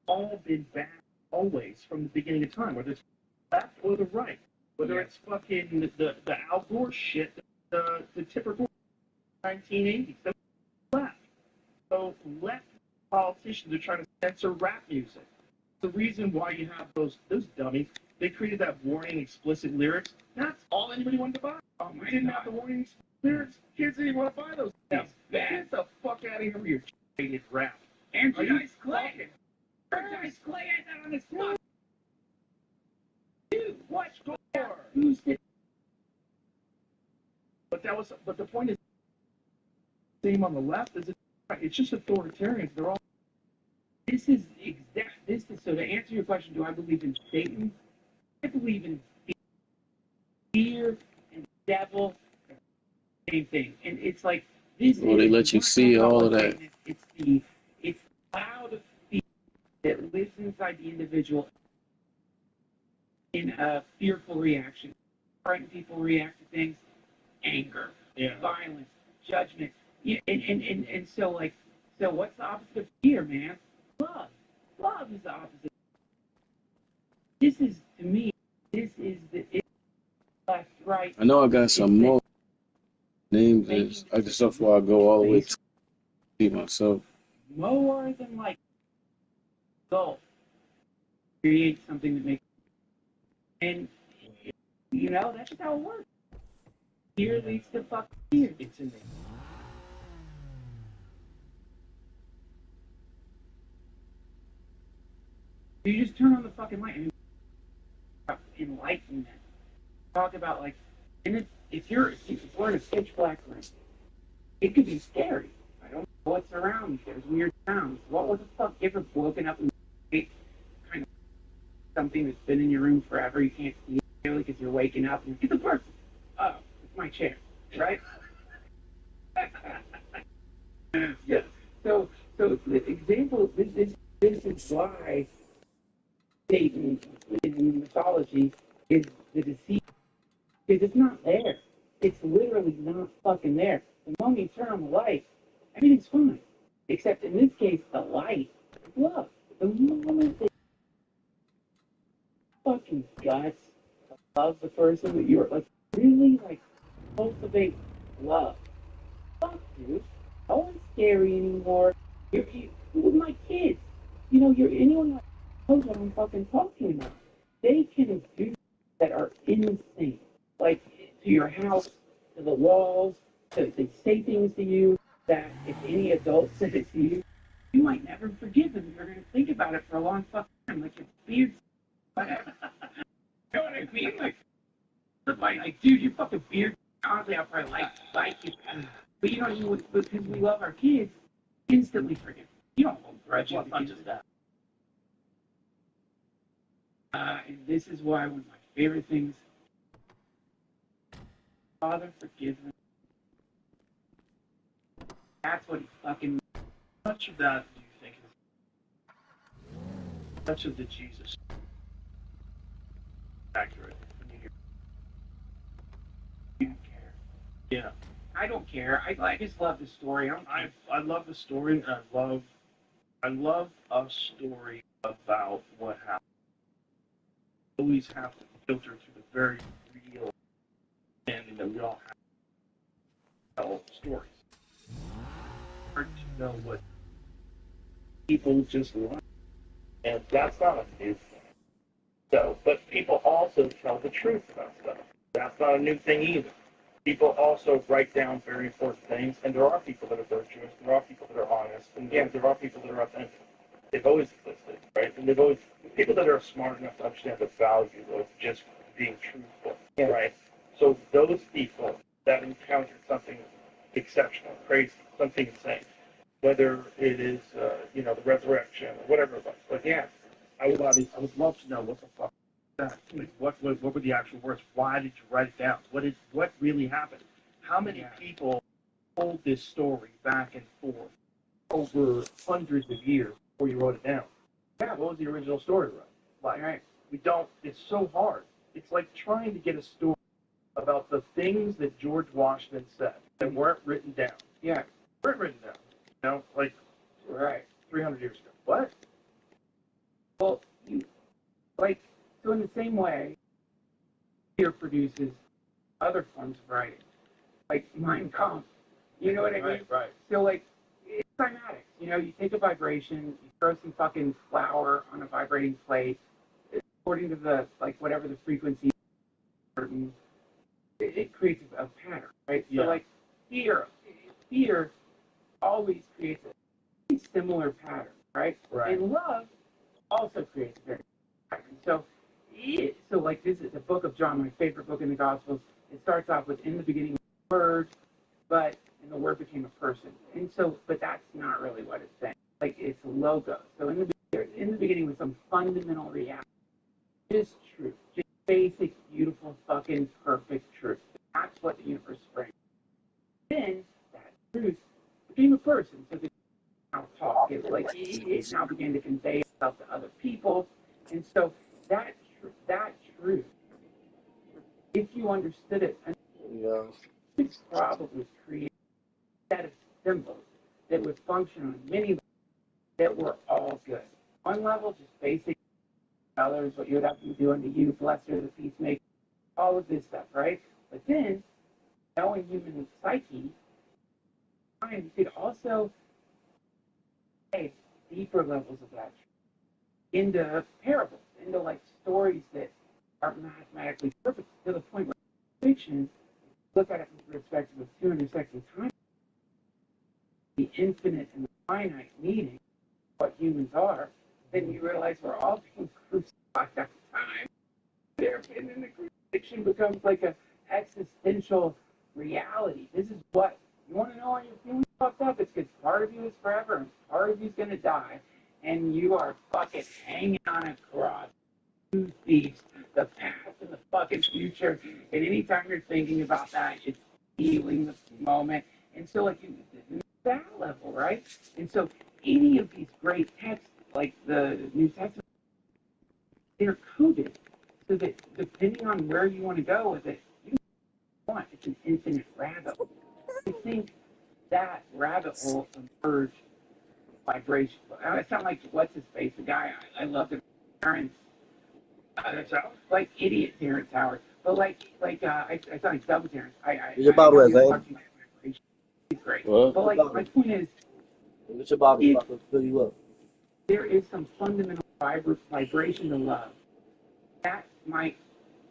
All been bad always from the beginning of time, whether it's left or the right, whether it's fucking the Al Gore shit, the typical 1980s, the left. So left politicians are trying to censor rap music. The reason why you have those dummies, they created that warning explicit lyrics. That's all anybody wanted to buy. Oh my didn't have the warning explicit lyrics. Kids didn't want to buy those things. Get the fuck out of here with your hated rap. Andrew Dice Clay. Dice Clay had that on his phone. Dude, what score? Who's the? But the point is, same on the left is it's just authoritarians. They're all. This is so. To answer your question, do I believe in Satan? I believe in fear and devil. Same thing, and it's like this. Well, they let you see all of that. It's the cloud of fear that lives inside the individual in a fearful reaction. Frightened people react to things, anger, violence, judgment. Yeah, and so like, so what's the opposite of fear, man? Love. Love is the opposite. This is to me. This is the left, right. I know I got some more names. Is I just stuff where I go all the way to see myself. More than like goal. Create something that makes, and you know that's just how it works. Fear leads to fucking fear. It's in there. You just turn on the fucking light. I mean, enlightenment. Talk about like, and if we're in a pitch black room, it could be scary. I don't know what's around you. There's weird sounds. What the fuck? You ever woken up and kind of something that's been in your room forever? You can't see it clearly because you're waking up and it's a person. Oh, it's my chair, right? Yeah. So the example. This is why Satan in mythology is the deceiver. Because it's not there. It's literally not fucking there. The moment you turn on the light, everything's fine. Except in this case, the light is love. The moment that fucking guts love the person that you're like really like cultivate love. Fuck dude. No one's scary anymore. You with my kids. You know, you're anyone that knows what I'm fucking talking about. They can do that are insane. Like to your house, to the walls, they say things to you that if any adult said it to you, you might never forgive them. You're gonna think about it for a long fucking time, like your beard, whatever. You know what I mean? Like, dude, your fucking beard. Honestly, I probably like you, but you know, because we love our kids, instantly forgive. You don't hold grudges because of that. And this is why one of my favorite things, Father, forgive them. That's what he fucking. How much of that do you think is much of the Jesus accurate? When you hear, You don't care. yeah, I don't care. I just love the story. I love the story, and I love a story about what happened. Always have to filter to the very real understanding that we all have to tell stories. It's hard to know what people just like, and that's not a new thing. So, but people also tell the truth about stuff. That's not a new thing either. People also write down very important things, and there are people that are virtuous, there are people that are honest, and there are people that are authentic. They've always existed, right? And they've always people that are smart enough to understand the value of just being truthful, right? So those people that encountered something exceptional, crazy, something insane, whether it is the resurrection or whatever it was, but yeah, I would love to know what the fuck was that. Like, what were the actual words? Why did you write it down? What really happened? How many people told this story back and forth over hundreds of years before you wrote it down? Yeah, what was the original story, right? Like, we don't. It's so hard. It's like trying to get a story about the things that George Washington said that weren't written down. Yeah, weren't written down. You know, like right 300 years ago. What? Well, like so in the same way, fear produces other forms of writing, like Mein Kampf. You know what I mean? Right. So like it's cymatics. You know, you take a vibration, you throw some fucking flour on a vibrating plate, according to the like whatever the frequency, it creates a pattern, right? Yeah. So like fear always creates a similar pattern, right? Right. And love also creates a very pattern. So like this is the book of John, my favorite book in the Gospels. It starts off with in the beginning was the Word, and the Word became a person. And so, but that's not really what it's saying. Like it's logos. So in the beginning was some fundamental reality, just truth, just basic, beautiful, fucking perfect truth. That's what the universe brings. Then that truth became a person. So the now talk. It now began to convey itself to other people, and so that truth, if you understood it, Yeah. could probably create a set of that would function on many levels that were all good. One level, just basic colors, what you would have to do unto you, blessed are the peacemaker, all of this stuff, right? But then, knowing human psyche, you could also take deeper levels of that into parables, into like stories that are mathematically perfect to the point where fiction, look at it from the perspective of two intersecting time, the infinite and the finite meaning what humans are, then you realize we're all being crucified at the time. And then the crucifixion becomes like an existential reality. This is what you want to know when you're feeling fucked up. It's because part of you is forever and part of you is going to die, and you are fucking hanging on a cross. Two thieves, the past and the fucking future. And anytime you're thinking about that, it's healing the moment. And so, like, that level, right? And so, any of these great texts, like the New Testament, they're coded so that depending on where you want to go with it, you want it's an infinite rabbit hole. I think that rabbit hole emerged vibration. I sound like what's his face, the guy I love, the parents. Like idiot Terrence Howard, but I sound like double Terrence. What's your Bible at, Zane? He's great. What? But like my point is, What's your Bible about to fill you up? there is some fundamental vibration to love that might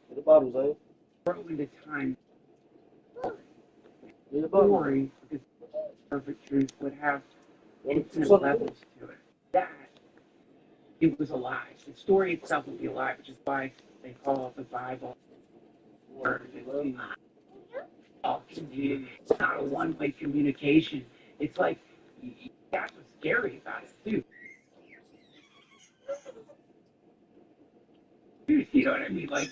What's your Bible, Zane? grow into time. What's your Bible? Story, because perfect truth would have infinite levels to it. That it was alive. The story itself would be alive, which is why they call it the Bible. It's not a one-way communication. It's like that's what's scary about it too. Dude, you know what I mean? Like,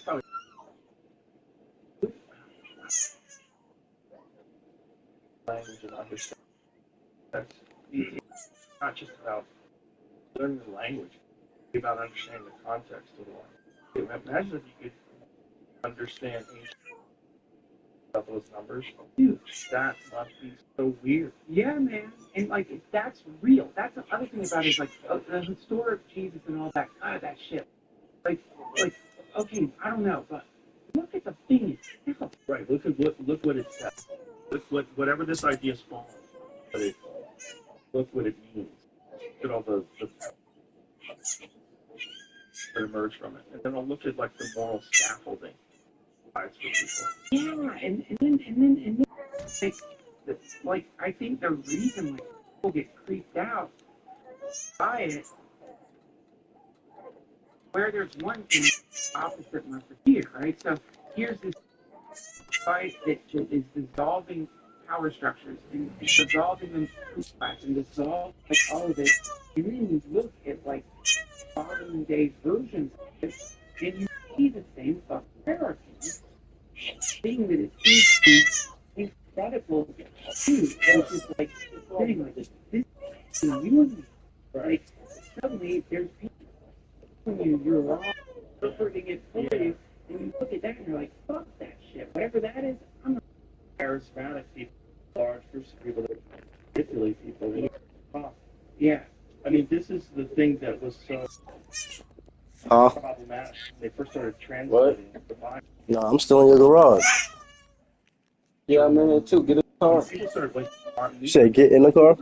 Language and understanding. That's not just about learning the language, it's about understanding the context of the language. Imagine if you could understand ancient about those numbers. Dude, that must be so weird. Yeah, man. And like, that's real. That's the other thing about it is like the historic Jesus and all that kind of that shit. Like, okay, I don't know, but look at the thing itself. Right. Look what it says. Look whatever this idea spawns. But look what it means. Look at all the that emerge from it. And then I'll look at like the moral scaffolding for people. Yeah, and then like I think the reason like people get creeped out by it, where there's one thing, opposite must appear, right? So here's this fight that is dissolving power structures and dissolving them and dissolving like all of it, and then you look at like modern day versions of it, and you see the same fucking hierarchy thing that it seems to be incredible too, which is like saying like this is you and me. Like suddenly there's people telling you you're wrong, interpreting it for you, and you look at that and you're like, fuck that shit. Whatever that is, I'm not Charismatic people, large groups of people that manipulate people. yeah. I mean, this is the thing that was so problematic. They first started translating the Bible. No, I'm still in your garage. Yeah, I'm in here too. Get in the car. People started like You said get in the car?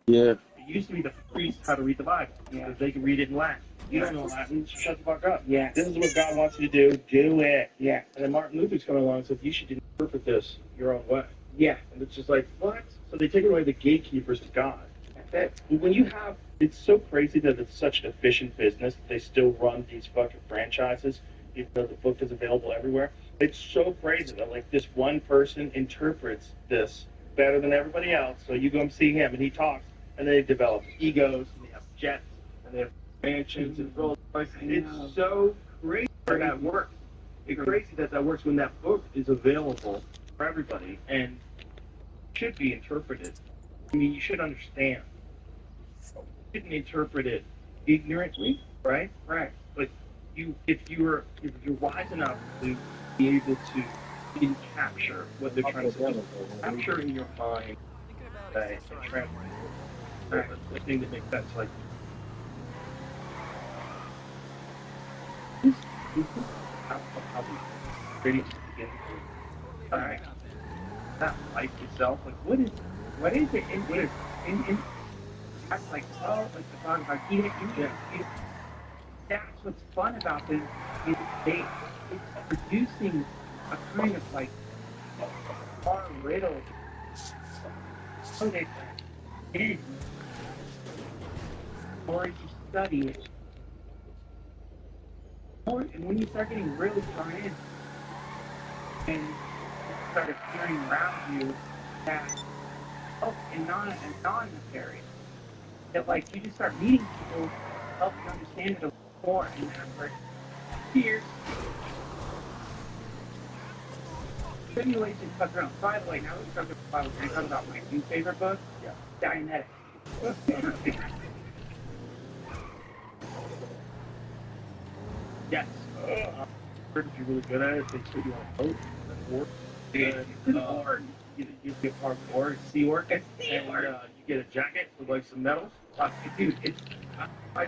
Yeah. It used to be the priests how to read the Bible because they can read it in Latin. You don't know Latin, shut the fuck up. Yeah. This is what God wants you to do it. Yeah. And then Martin Luther's coming along and said, you should interpret this your own way. Yeah. And it's just like, what? So they take away the gatekeepers to God. That's When you have, it's so crazy that it's such an efficient business that they still run these fucking franchises, even though the book is available everywhere. It's so crazy that like this one person interprets this better than everybody else. So you go and see him and he talks, and they develop egos, and they have jets, and they have mansions and Rolls Royce. It's so crazy that that works. It's crazy that that works when that book is available for everybody and should be interpreted. I mean, you should understand. You shouldn't interpret it ignorantly, right? right. But if you're wise enough to be able to capture what they're trying to do, capture in your mind say, the thing that makes sense, like how we pretty begin. All right, that life itself, like what is it? And that's like like the song about eating. That's what's fun about them is it's producing a kind of like far riddle. So that then, or you study it, and when you start getting really drawn in, and you start appearing around you that and non-nefarious, that like you just start meeting people, help you understand it a little more, and that's where fears, simulation cuts around. By the way, now that we're talking about, we're talking about my new favorite book, Dianetic. Yes. You're really good at it. They put you on a boat, an org. You get part of org, sea org, and you get a jacket with like some medals. Dude, it's I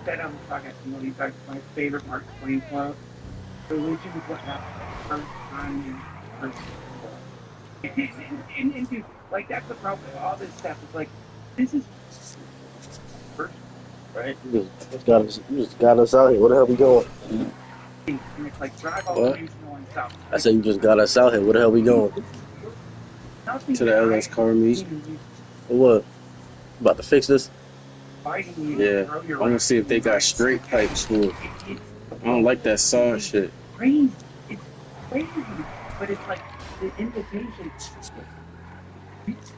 said on the podcast, you know, these guys, my favorite Mark Twain quote: "Religion is what happens first time in and dude, like that's the problem with all this stuff. It's like this is first, right? You just got us out here. Where the hell we going? And it's like drive all What? the way north south. I said you just got us out here. Where the hell we going? Nothing To the LS car meet. For what? About to fix this? fighting you. Yeah, I want to see if they got straight pipes for it. I don't like that saw shit. Crazy. It's crazy. But it's like the invitation.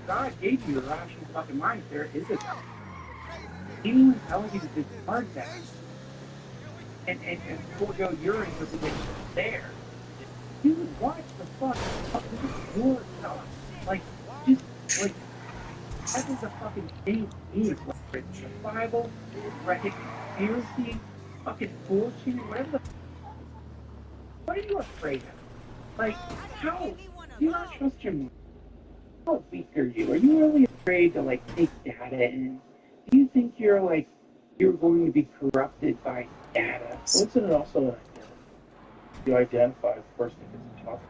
God gave you a rational fucking mind. There is a God. Anyone telling you that this is hard that and forego your interpretation there. Dude, watch the fuck. This is your God. Like, just like that is a fucking thing. Is like it's the Bible, right? Conspiracy, fucking bullshit, whatever the. What are you afraid of? Like, how do you not trust your mind? How weak are you? Are you really afraid to like take data in? Do you think you're going to be corrupted by data? What's it also an identity? You identify as the person that gets to talk.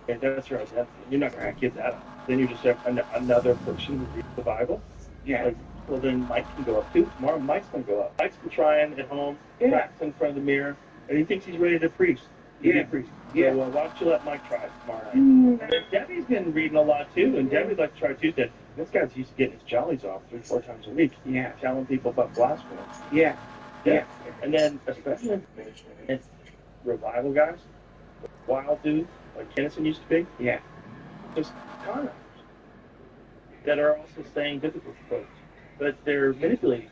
And that's your identity. You're not going to give that up. Then you're just another person who reads the Bible. Yeah. Like, well, then Mike can go up too. Tomorrow Mike's going to go up. Mike's been trying at home, practice in front of the mirror, and he thinks he's ready to preach. Yeah. Preach. Yeah. So why don't you let Mike try it tomorrow night? And Debbie's been reading a lot too, and Debbie'd like to try Tuesday. This guy's used to getting his jollies off 3-4 times a week. Yeah. Telling people about blasphemy. Yeah. Yeah. And then, especially in revival guys, wild dudes, like Kennison used to be. Yeah. Just con that are also saying biblical quotes, but they're manipulating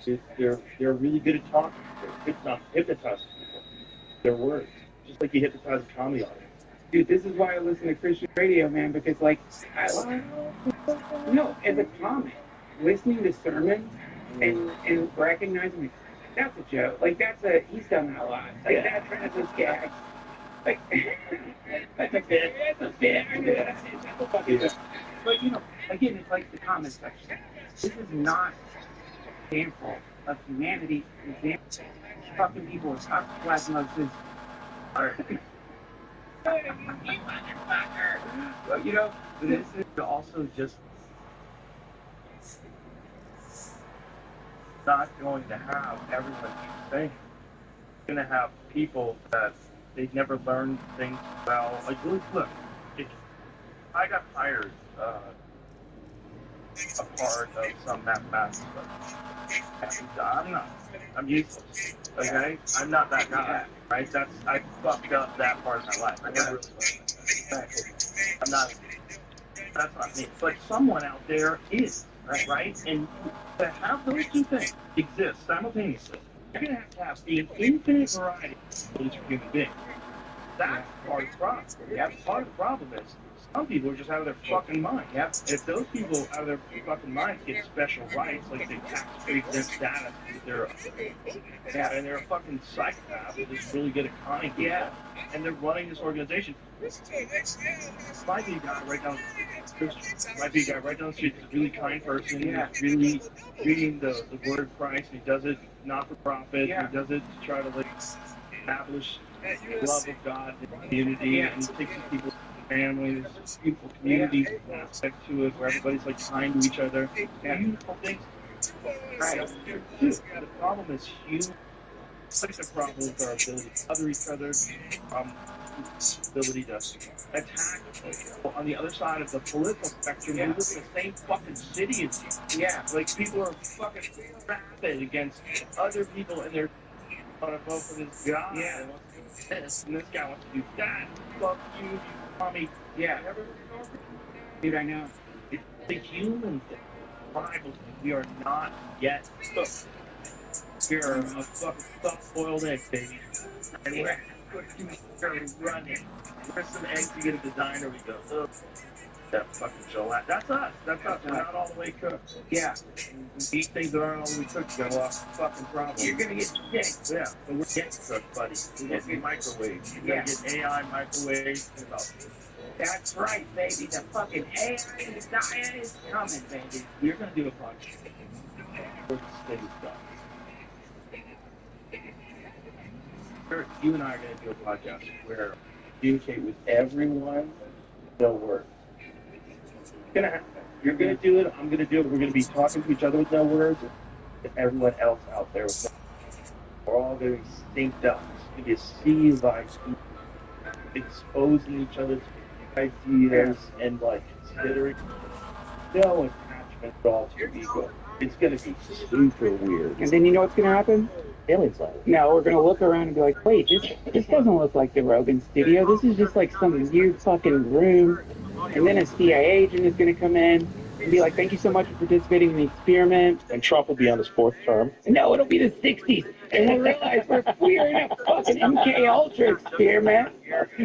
people. They're really good at talking. They're hypnotizing people. Their words, just like you hypnotize a comedy audience. Dude, this is why I listen to Christian radio, man, because like no, as a comic, listening to sermons and recognizing like, that's a joke. Like he's done that a lot. Like that's a gag. Like that's a bit. That's a bit. That's a fucking bit. But you know, again, it's like the comment section. This is not an example of humanity. An example of fucking people with toxoplasmosis are. But you know, this is also just not going to have everyone keep saying. You're going to have people that they've never learned things well. Like, look, if I got hired a part of some mathematics stuff, I'm useless. Okay, I'm not that guy, right? I fucked up that part of my life. I got really fucked up. I'm not. That's not me. But someone out there is, right? And to have those two things exist simultaneously, you're going to have the infinite variety of each human being. That's part of the problem. Yeah, part of the problem is Some people are just out of their fucking mind. Yep. And if those people out of their fucking minds get special rights, like say tax-free exempt status, because they're and they're a fucking psychopath, they're just really good at conning people, and they're running this organization. Might be a guy right down the street. Might be a guy right down the street who's a really kind person. Yeah. He's really reading the word of Christ. And he does it not for profit. Yeah. He does it to try to like establish the love of God in the community. Yeah. And he takes these people families, beautiful community aspect to it, where everybody's like kind to each other. Beautiful things. Right. The problem is human. Like the problem with our ability to other each other, ability to attack on the other side of the political spectrum who live in the same fucking city as you. Yeah. Like people are fucking rabid against other people and they're want to vote for this guy. Yeah. And wants to do this, and this guy wants to do that. Fuck you, you mommy. Yeah. Dude, I know. It's the human thing. Tribal thing. We are not yet cooked. We're a fucking soft-boiled egg, baby. And we're running. Where's some eggs you get at the diner? We go, ugh. That fucking Gillette. That's us. That's us. We're not all the way cooked. Yeah. And we eat things that aren't all the way cooked. You're gonna have a fucking problem. You're gonna get sick. Yeah. So we're getting cooked, buddy. We're getting microwaved. You're gonna get AI microwaved in about. That's right, baby. The fucking AI diet is coming, baby. We're gonna do a podcast. Where the state is done. You and I are gonna do a podcast where we communicate with everyone. No words. Gonna happen. You're gonna do it. I'm gonna do it. We're gonna be talking to each other with no words, and everyone else out there with no words. We're all gonna be synced up. It's gonna be a sea of ideas, exposing each other to ideas and like considering no attachment at all to your ego. It's gonna be super weird. And then you know what's gonna happen? Aliens like No, we're gonna look around and be like, wait, this doesn't look like the Rogan studio. This is just like some weird fucking room. And then a CIA agent is gonna come in and be like, thank you so much for participating in the experiment. And Trump will be on his fourth term. No, it'll be the 60s. And we'll realize we're in a fucking MK Ultra experiment.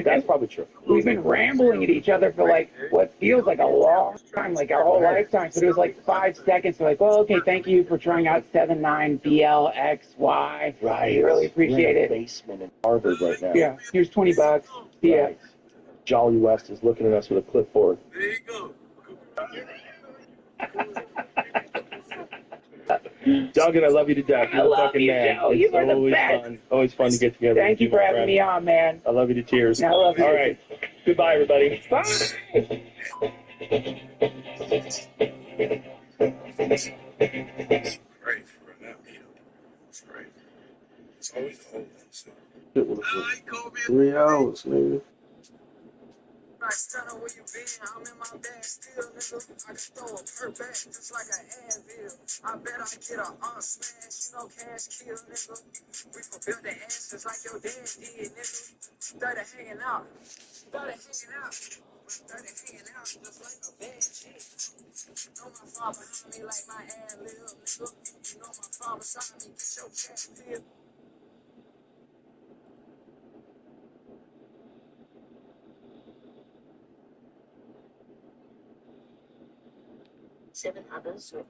That's probably true. We've been rambling at each other for like what feels like a long time, like our whole lifetime. But it was like 5 seconds. We're like, well, okay, thank you for trying out 79BLXY. Right. We really appreciate it. Basement in Harvard right now. Yeah, here's $20. Yeah. Right. Jolly West is looking at us with a clipboard. There you go. Doggett, I love you to death. You're I a love fucking you, man. Joe. It's You are the always best. fun. Always fun to get together. Thank you for having me on, man. I love you to tears. I love you. All right. Goodbye, everybody. Bye. Right. Right. It's always the whole thing. So. It was 3 hours, nigga. Stunner, where you been? I'm in my bag still, nigga. I can throw a per back just like an Advil. I bet I get a smash, you know, cash kill, nigga. We fulfill the answers like your dad did, nigga. Started hanging out. Started hanging out just like a bad chick. Know my father behind me like my ad lib, nigga. You know my father beside me, get your cat filled. 7 others who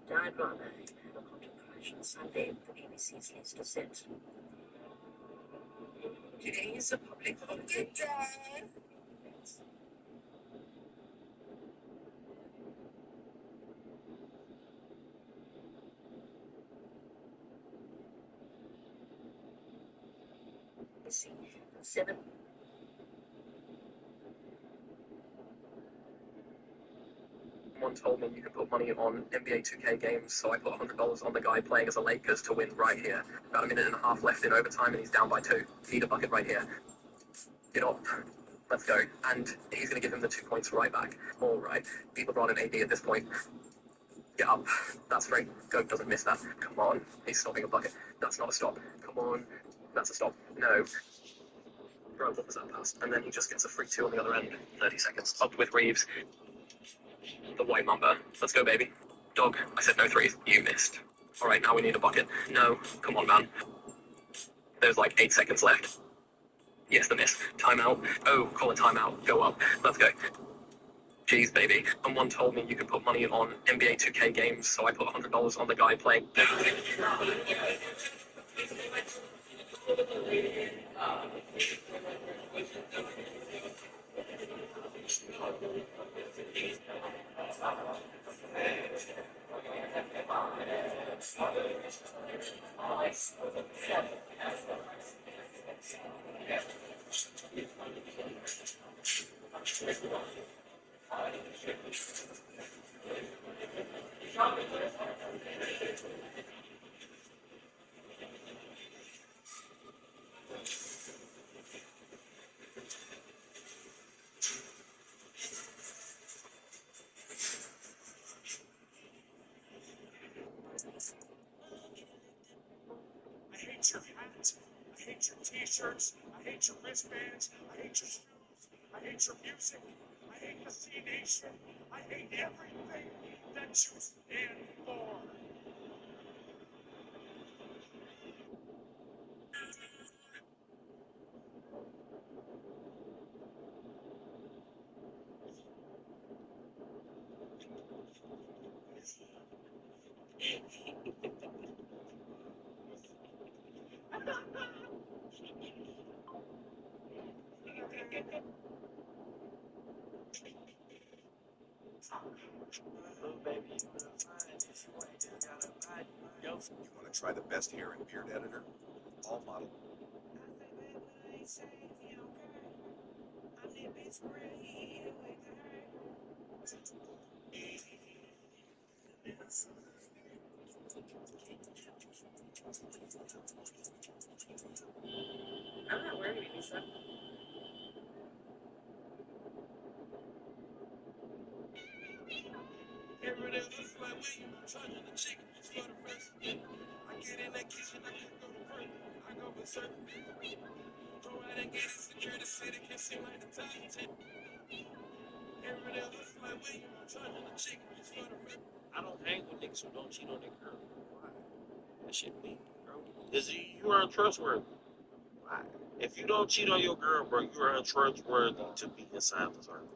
died rather in a helicopter crash on Sunday, the BBC's list of set. Today is a public holiday. See, 7. Someone told me you could put money on NBA 2K games, so I put $100 on the guy playing as the Lakers to win right here. About a minute and a half left in overtime, and he's down by 2. Need a bucket right here. Get up. Let's go. And he's going to give him the 2 points right back. All right. Beat LeBron and AD at this point. Get up. That's straight. Go doesn't miss that. Come on. He's stopping a bucket. That's not a stop. Come on. That's a stop. No. Bro, what was that pass? And then he just gets a free 2 on the other end. 30 seconds. Up with Reeves. The white mamba. Let's go, baby. Dog, I said no threes. You missed. All right, now we need a bucket. No. Come on, man. There's like 8 seconds left. Yes, the miss. Timeout. Oh, call a timeout. Go up. Let's go. Jeez, baby. Someone told me you could put money on NBA 2K games, so I put $100 on the guy playing. I hate your hats. I hate your t-shirts. I hate your wristbands. I hate your shoes. I hate your music. I hate the C Nation. I hate everything that you stand for. You want to try the best hair and beard editor? All model. I'm not wearing any stuff. I don't hang with niggas who don't cheat on their girl. Why? That shit weak, bro. Cause you are untrustworthy. Why? If you don't cheat on your girl, bro, you are untrustworthy to be inside the circle.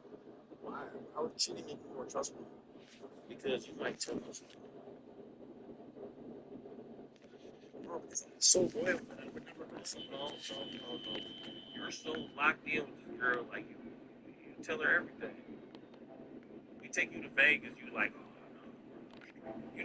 Why? How would cheating make you more trustworthy? Because you might tell us. Bro, because I'm so loyal, man. I would never do something. No. You're so locked in with this girl, like you tell her everything. We take you to Vegas, you like, you